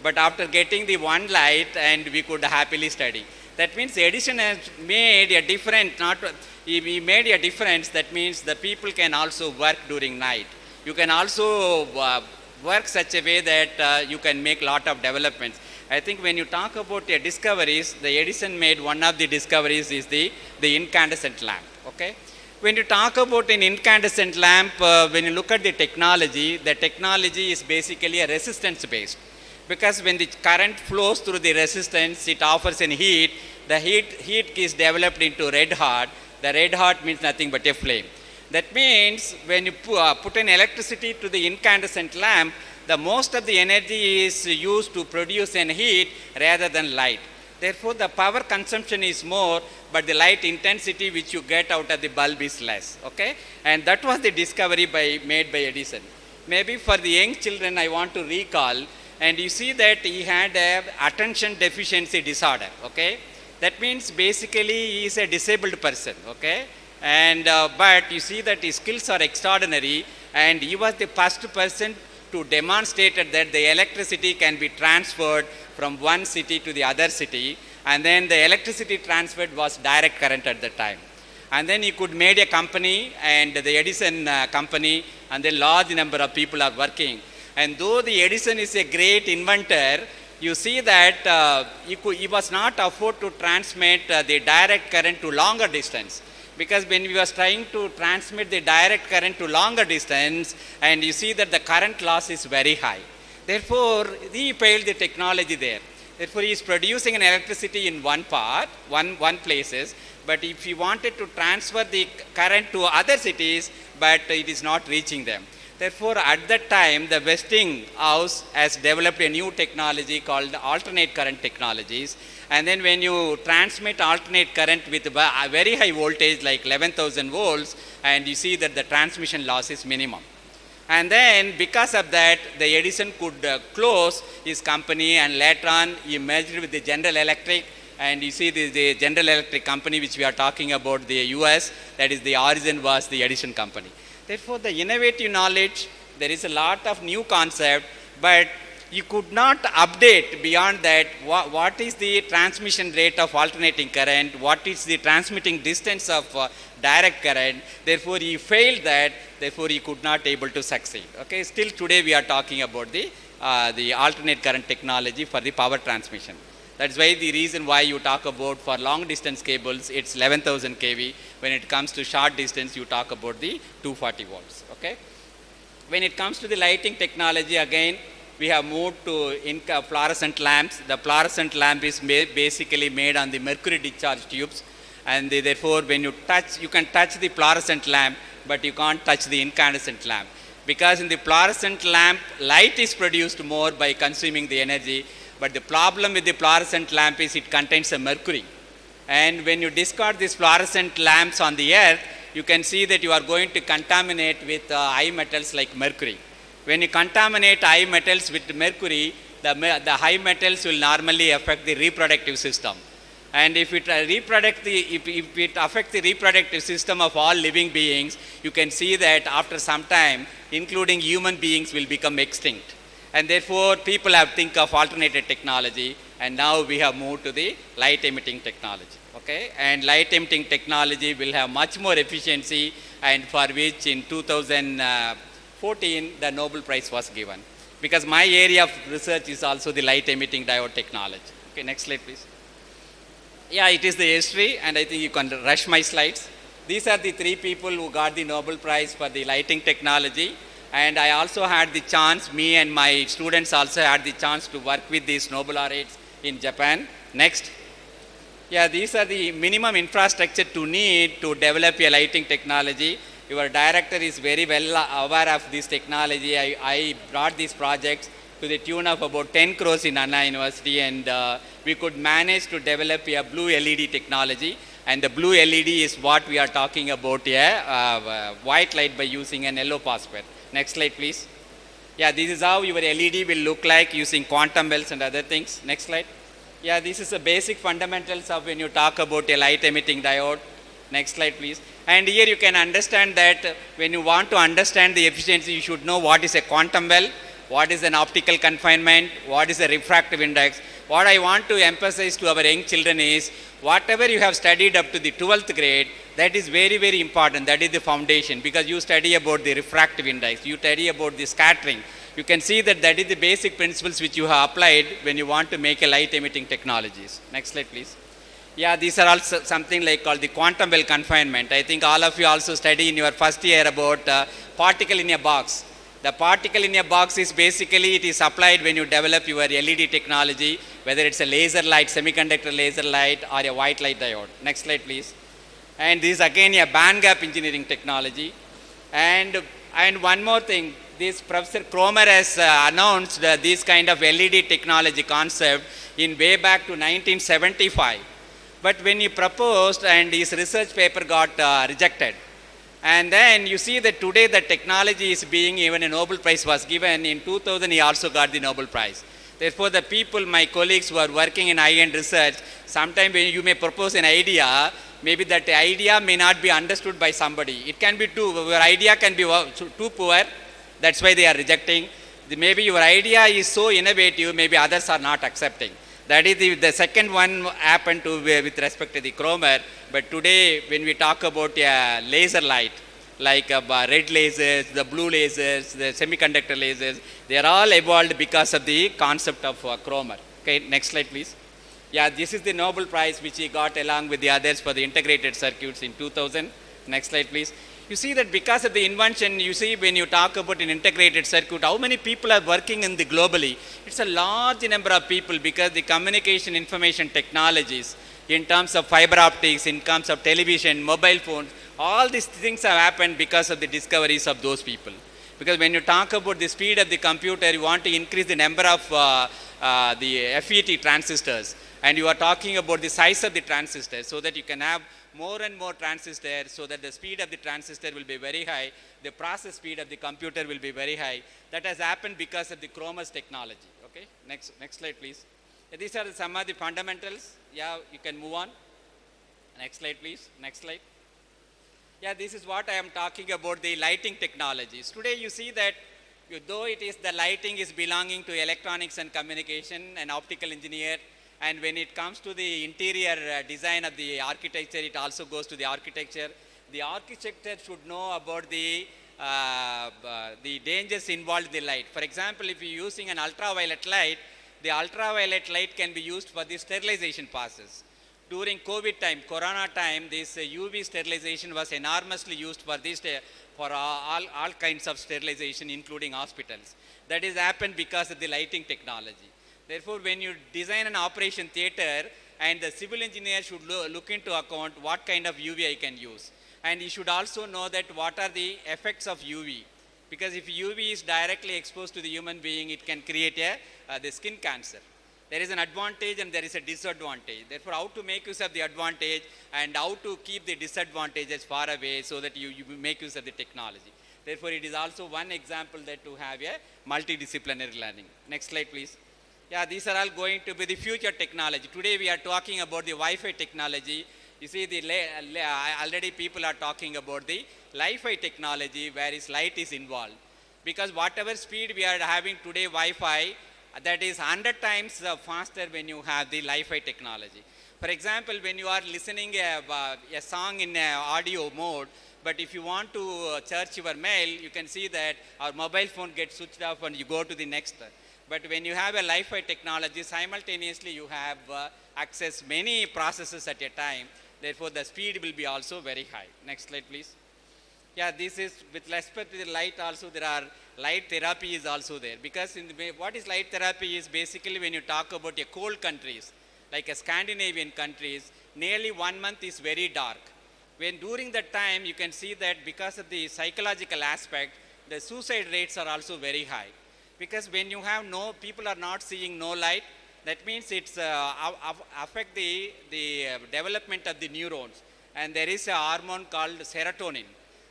But after getting the one light, and we could happily study. That means Edison has made a difference. He made a difference. That means the people can also work during night. You can also work such a way that you can make lot of developments. I think when you talk about discoveries, the Edison made one of the discoveries is the incandescent lamp. Okay. When you talk about an incandescent lamp, when you look at the technology is basically a resistance based. Because when the current flows through the resistance, it offers an heat. The heat is developed into red hot. The red hot means nothing but a flame. That means when you put an electricity to the incandescent lamp, the most of the energy is used to produce an heat rather than light. Therefore, the power consumption is more, but the light intensity which you get out of the bulb is less. Okay? And that was the discovery made by Edison. Maybe for the young children, I want to recall, and you see that he had an attention deficiency disorder. Okay? That means basically he is a disabled person. Okay? And but you see that his skills are extraordinary, and he was the first person to demonstrate that the electricity can be transferred from one city to the other city, and then the electricity transferred was direct current at the time. And then he could made a company, and the Edison company, and then large number of people are working. And though the Edison is a great inventor, you see that he was not afford to transmit the direct current to longer distance. Because when we was trying to transmit the direct current to longer distance, and you see that the current loss is very high. Therefore, he failed the technology there. Therefore, he is producing an electricity in one places, but if he wanted to transfer the current to other cities, but it is not reaching them. Therefore, at that time, the Westinghouse has developed a new technology called alternate current technologies. And then when you transmit alternate current with a very high voltage like 11,000 volts, and you see that the transmission loss is minimum. And then because of that, the Edison could close his company, and later on he merged with the General Electric. And you see the General Electric company which we are talking about, the US, that is the origin was the Edison company. Therefore, the innovative knowledge, there is a lot of new concept, but you could not update beyond that what is the transmission rate of alternating current, what is the transmitting distance of direct current. Therefore, he failed that, therefore he could not able to succeed. Okay, still today we are talking about the alternate current technology for the power transmission. That's why the reason why you talk about for long distance cables, it's 11,000 kV. When it comes to short distance, you talk about the 240 volts. Okay. When it comes to the lighting technology, again, we have moved to fluorescent lamps. The fluorescent lamp is basically made on the mercury discharge tubes. And therefore, when you touch, you can touch the fluorescent lamp, but you can't touch the incandescent lamp. Because in the fluorescent lamp, light is produced more by consuming the energy. But the problem with the fluorescent lamp is it contains a mercury. And when you discard these fluorescent lamps on the earth, you can see that you are going to contaminate with high metals like mercury. When you contaminate high metals with mercury, the high metals will normally affect the reproductive system. And if it affects the reproductive system of all living beings, you can see that after some time, including human beings, will become extinct. And therefore, people have think of alternative technology, and now we have moved to the light emitting technology. Okay? And light emitting technology will have much more efficiency, and for which in 2014 the Nobel Prize was given. Because my area of research is also the light emitting diode technology. Okay, next slide please. Yeah, it is the history, and I think you can rush my slides. These are the three people who got the Nobel Prize for the lighting technology. And I also had the chance, me and my students also had the chance to work with these Nobel laureates in Japan. Next. Yeah, these are the minimum infrastructure to need to develop a lighting technology. Your director is very well aware of this technology. I brought these projects to the tune of about 10 crores in Anna University, and we could manage to develop a blue LED technology. And the blue LED is what we are talking about here, white light by using an yellow phosphor. Next slide, please. Yeah, this is how your LED will look like using quantum bells and other things. Next slide. Yeah, this is the basic fundamentals of when you talk about a light emitting diode. Next slide, please. And here you can understand that when you want to understand the efficiency, you should know what is a quantum bell, what is an optical confinement, what is a refractive index. What I want to emphasize to our young children is, whatever you have studied up to the 12th grade, that is very, very important. That is the foundation, because you study about the refractive index, you study about the scattering. You can see that that is the basic principles which you have applied when you want to make a light emitting technologies. Next slide, please. Yeah, these are also something like called the quantum well confinement. I think all of you also study in your first year about particle in a box. The particle in a box is basically, it is applied when you develop your LED technology, whether it's a laser light, semiconductor laser light, or a white light diode. Next slide, please. And this is again a band gap engineering technology. And one more thing, this Professor Kromer has announced this kind of LED technology concept in way back to 1975. But when he proposed, and his research paper got rejected. And then you see that today the technology is being, even a Nobel Prize was given. In 2000 he also got the Nobel Prize. Therefore the people, my colleagues who are working in high-end research, sometimes when you may propose an idea, maybe that idea may not be understood by somebody. It can be too, your idea can be too poor, that's why they are rejecting. Maybe your idea is so innovative, maybe others are not accepting. That is the second one happened to with respect to the Kromer. But today when we talk about a laser light, like red lasers, the blue lasers, the semiconductor lasers, they are all evolved because of the concept of Kromer. Okay, next slide please. Yeah, this is the Nobel Prize which he got along with the others for the integrated circuits in 2000. Next slide please. You see that because of the invention, you see when you talk about an integrated circuit, how many people are working in the globally? It's a large number of people, because the communication information technologies, in terms of fiber optics, in terms of television, mobile phones, all these things have happened because of the discoveries of those people. Because when you talk about the speed of the computer, you want to increase the number of the FET transistors, and you are talking about the size of the transistor so that you can have more and more transistors so that the speed of the transistor will be very high, the process speed of the computer will be very high. That has happened because of the CHROMAS technology. Okay, next slide please. These are some of the fundamentals. Yeah, you can move on. Next slide please, next slide. Yeah, this is what I am talking about, the lighting technologies. Today you see that though it is the lighting is belonging to electronics and communication and optical engineer, and when it comes to the interior design of the architecture, it also goes to the architecture. The architecture should know about the dangers involved in the light. For example, if you're using an ultraviolet light, the ultraviolet light can be used for the sterilization process. During COVID time, Corona time, this UV sterilization was enormously used for this for all kinds of sterilization, including hospitals. That has happened because of the lighting technology. Therefore, when you design an operation theater, and the civil engineer should look into account what kind of UV I can use. And you should also know that what are the effects of UV. Because if UV is directly exposed to the human being, it can create the skin cancer. There is an advantage and there is a disadvantage. Therefore, how to make use of the advantage and how to keep the disadvantages far away so that you make use of the technology. Therefore, it is also one example that to have a multidisciplinary learning. Next slide, please. Yeah, these are all going to be the future technology. Today we are talking about the Wi-Fi technology. You see, already people are talking about the Li-Fi technology where light is involved. Because whatever speed we are having today Wi-Fi, that is 100 times faster when you have the Li-Fi technology. For example, when you are listening a song in audio mode, but if you want to search your mail, you can see that our mobile phone gets switched off and you go to the next. But when you have a Li-Fi technology, simultaneously you have access many processes at a time. Therefore, the speed will be also very high. Next slide, please. Yeah, this is with respect to the light also, there are light therapy is also there. Because what is light therapy is basically when you talk about a cold countries, like a Scandinavian countries, nearly 1 month is very dark. When during that time, you can see that because of the psychological aspect, the suicide rates are also very high. Because when you have people are not seeing no light, that means it's affect the development of the neurons. And there is a hormone called serotonin.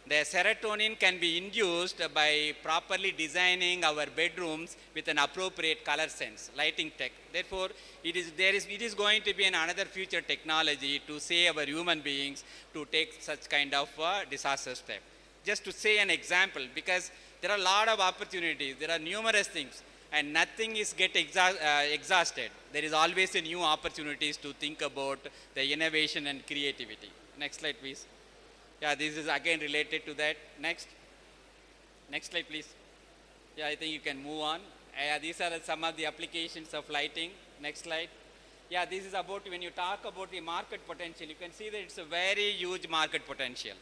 The serotonin can be induced by properly designing our bedrooms with an appropriate color sense, lighting tech. Therefore, it is going to be another future technology to save our human beings to take such kind of disaster step. Just to say an example, because there are a lot of opportunities, there are numerous things, and nothing is exhausted. There is always a new opportunities to think about the innovation and creativity. Next slide, please. Yeah, this is again related to that. Next slide, please. Yeah, I think you can move on. These are some of the applications of lighting. Next slide. Yeah, this is about when you talk about the market potential, you can see that it's a very huge market potential.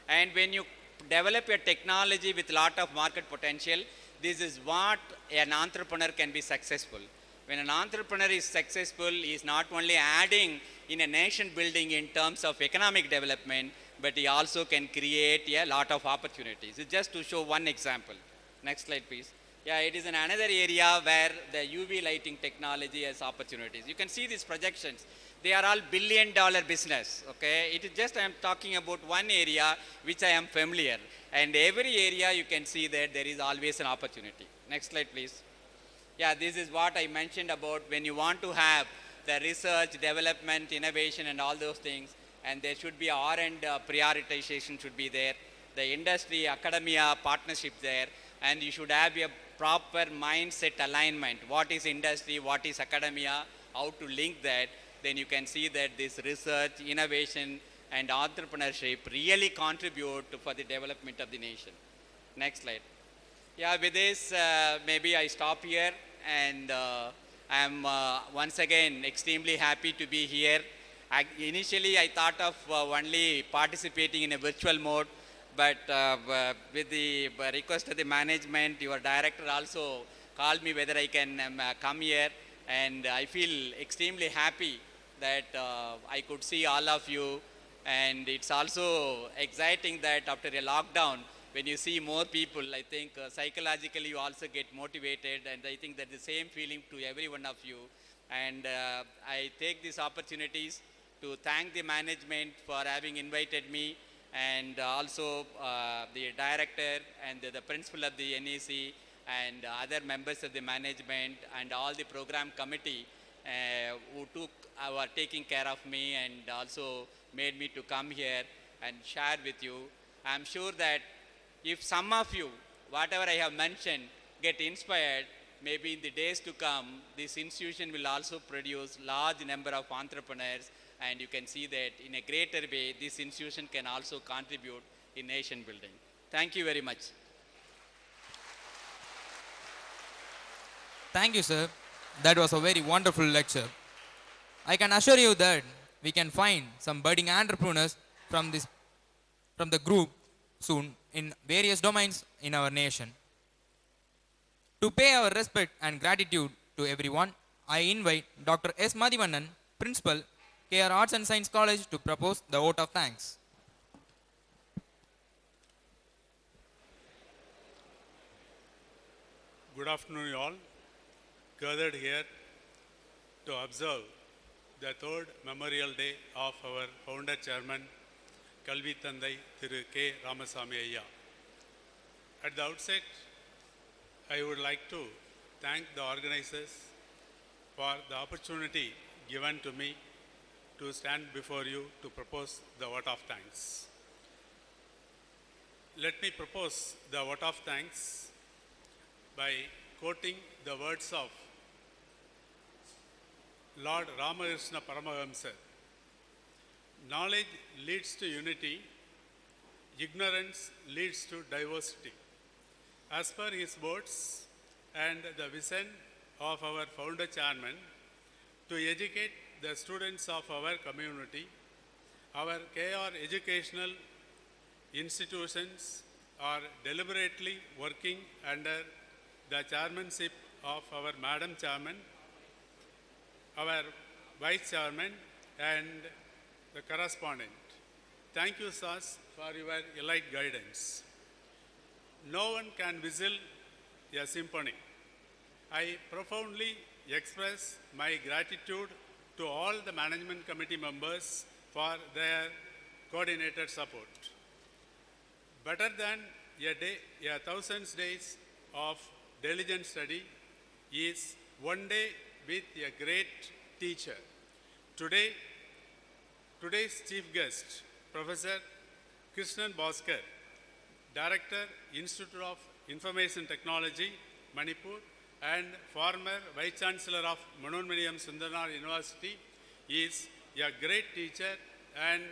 And when you develop a technology with lot of market potential, this is what an entrepreneur can be successful. When an entrepreneur is successful, he is not only adding in a nation building in terms of economic development, but he also can create a lot of opportunities. It's just to show one example. Next slide, please. Yeah, it is in another area where the UV lighting technology has opportunities. You can see these projections. They are all billion-dollar business, okay? It is just I am talking about one area which I am familiar. And every area you can see that there is always an opportunity. Next slide, please. Yeah, this is what I mentioned about when you want to have the research, development, innovation and all those things. And there should be R&D prioritization should be there. The industry, academia, partnership there. And you should have a proper mindset alignment. What is industry, what is academia, how to link that. Then you can see that this research, innovation and entrepreneurship really contribute for the development of the nation. Next slide. Yeah, with this, maybe I stop here. And I'm once again extremely happy to be here. Initially, I thought of only participating in a virtual mode, but with the request of the management, your director also called me whether I can come here, and I feel extremely happy that I could see all of you, and it's also exciting that after a lockdown, when you see more people, I think psychologically you also get motivated, and I think that the same feeling to every one of you. And I take these opportunities to thank the management for having invited me, and also the director and the principal of the NEC and other members of the management and all the program committee who were taking care of me and also made me to come here and share with you. I'm sure that if some of you, whatever I have mentioned, get inspired, maybe in the days to come, this institution will also produce large number of entrepreneurs, and you can see that in a greater way, this institution can also contribute in nation building. Thank you very much. Thank you, sir. That was a very wonderful lecture. I can assure you that we can find some budding entrepreneurs from the group soon in various domains in our nation. To pay our respect and gratitude to everyone, I invite Dr. S. Madhivannan, Principal, K.R. Arts and Science College, to propose the vote of thanks. Good afternoon, all. Gathered here to observe the third Memorial Day of our founder chairman, Kalvi Thanthai Thiru K.RAMASAMY Ayya. At the outset, I would like to thank the organizers for the opportunity given to me to stand before you to propose the vote of thanks. Let me propose the vote of thanks by quoting the words of Lord Ramakrishna Paramahamsa. Knowledge leads to unity, ignorance leads to diversity. As per his words and the vision of our founder chairman to educate the students of our community, our KR educational institutions are deliberately working under the chairmanship of our Madam Chairman, our Vice Chairman, and the correspondent. Thank you, sirs, for your elite guidance. No one can whistle a symphony. I profoundly express my gratitude to all the management committee members for their coordinated support. Better than a thousand days of diligent study is one day with a great teacher. Today's chief guest, Professor Krishnan Bhaskar, Director, Institute of Information Technology, Manipur, and former Vice Chancellor of Manonmaniam Sundarnar University, is a great teacher, and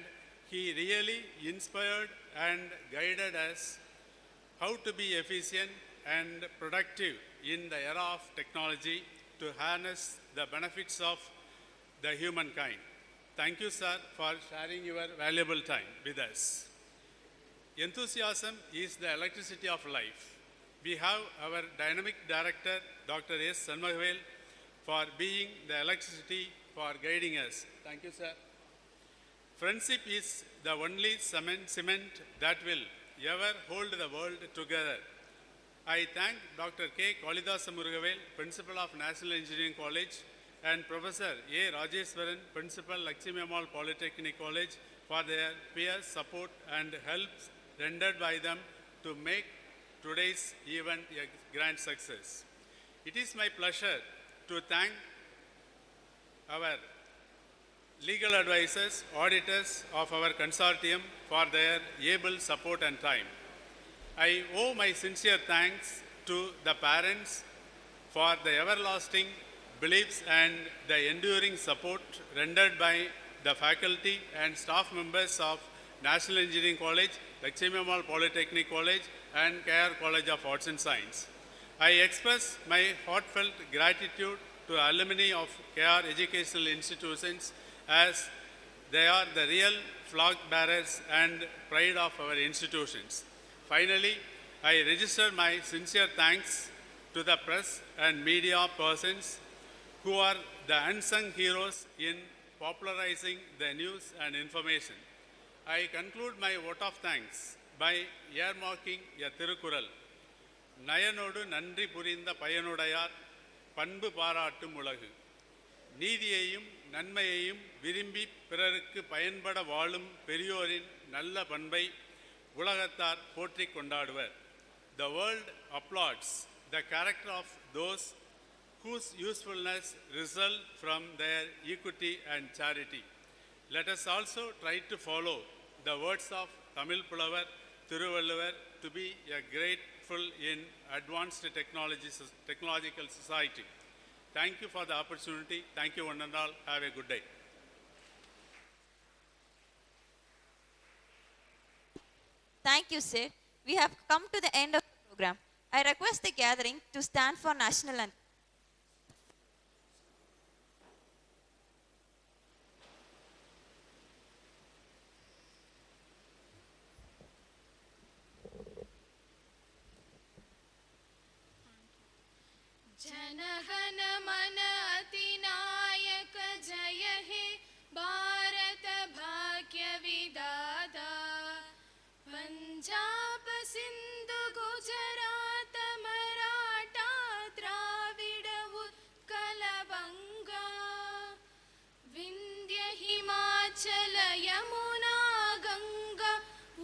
he really inspired and guided us how to be efficient and productive in the era of technology to harness the benefits of the humankind. Thank you, sir, for sharing your valuable time with us. Enthusiasm is the electricity of life. We have our dynamic director, Dr. S. Sanmagavel, for being the electricity for guiding us. Thank you, sir. Friendship is the only cement that will ever hold the world together. I thank Dr. K. Kalidasa Principal of National Engineering College, and Professor A. Rajeswaran, Principal, Lakshmi Ammal Polytechnic College, for their peer support and help rendered by them to make today's event a grand success. It is my pleasure to thank our legal advisors, auditors of our consortium for their able support and time. I owe my sincere thanks to the parents for the everlasting beliefs and the enduring support rendered by the faculty and staff members of National Engineering College, Lakshmi Ammal Polytechnic College, and K.R. College of Arts and Science. I express my heartfelt gratitude to alumni of K.R. educational institutions, as they are the real flag bearers and pride of our institutions. Finally, I register my sincere thanks to the press and media persons who are the unsung heroes in popularizing the news and information. I conclude my vote of thanks by earmarking a Tirukural. நயனோடு நன்றி புரிந்த பயனுடையார் பண்பு பாராட்டும் உலகு. நீதியையும் நன்மையையும் விரும்பி பிறருக்கு பயன்பட வாழும் பெரியோரின் நல்ல பண்பை உலகத்தார் போற்றி கொண்டாடுவர். The world applauds the character of those whose usefulness result from their equity and charity. Let us also try to follow the words of Tamil Pulavar Thiruvalluvar to be a grateful in advanced technological society. Thank you for the opportunity. Thank you one and all. Have a good day. Thank you, sir. We have come to the end of the program. I request the gathering to stand for national anthem. जनगण मन अतिनायक जय हे भारत भाग्य विदाता पंजाब सिंधु गुजरात मराठा द्राविड उत्कल बंगा विंध्य हिमाचल यमुना गंगा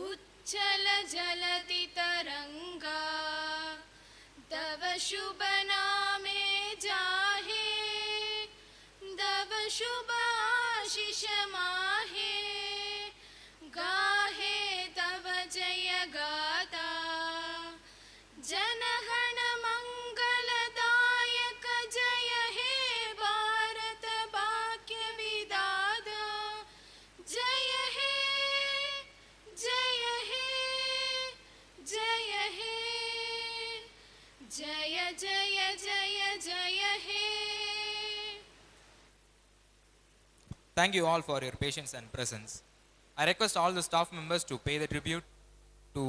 उच्चल जलति तरंगा तव शुभ नामे जाहे तव शुभ आशीष माहे गाहे तव जय गाथा जनगण मंगलदायक जय हे भारत भाग्य विदाता जय हे जय हे जय हे जय जय जय जय हे. Thank you all for your patience and presence. I request all the staff members to pay the tribute to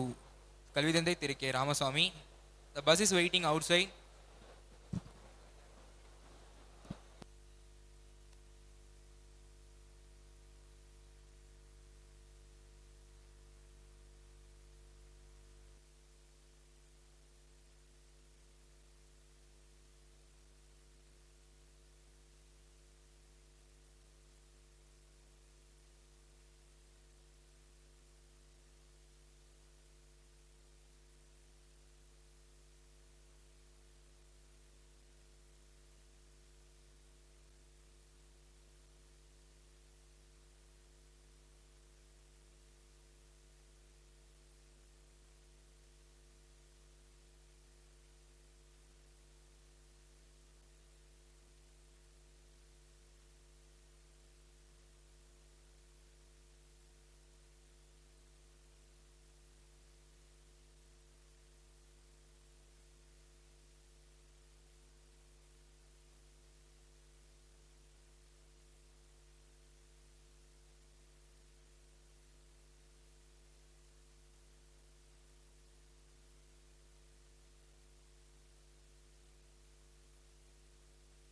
Kalvi Thanthai Thiru K.RAMASAMY. The bus is waiting outside.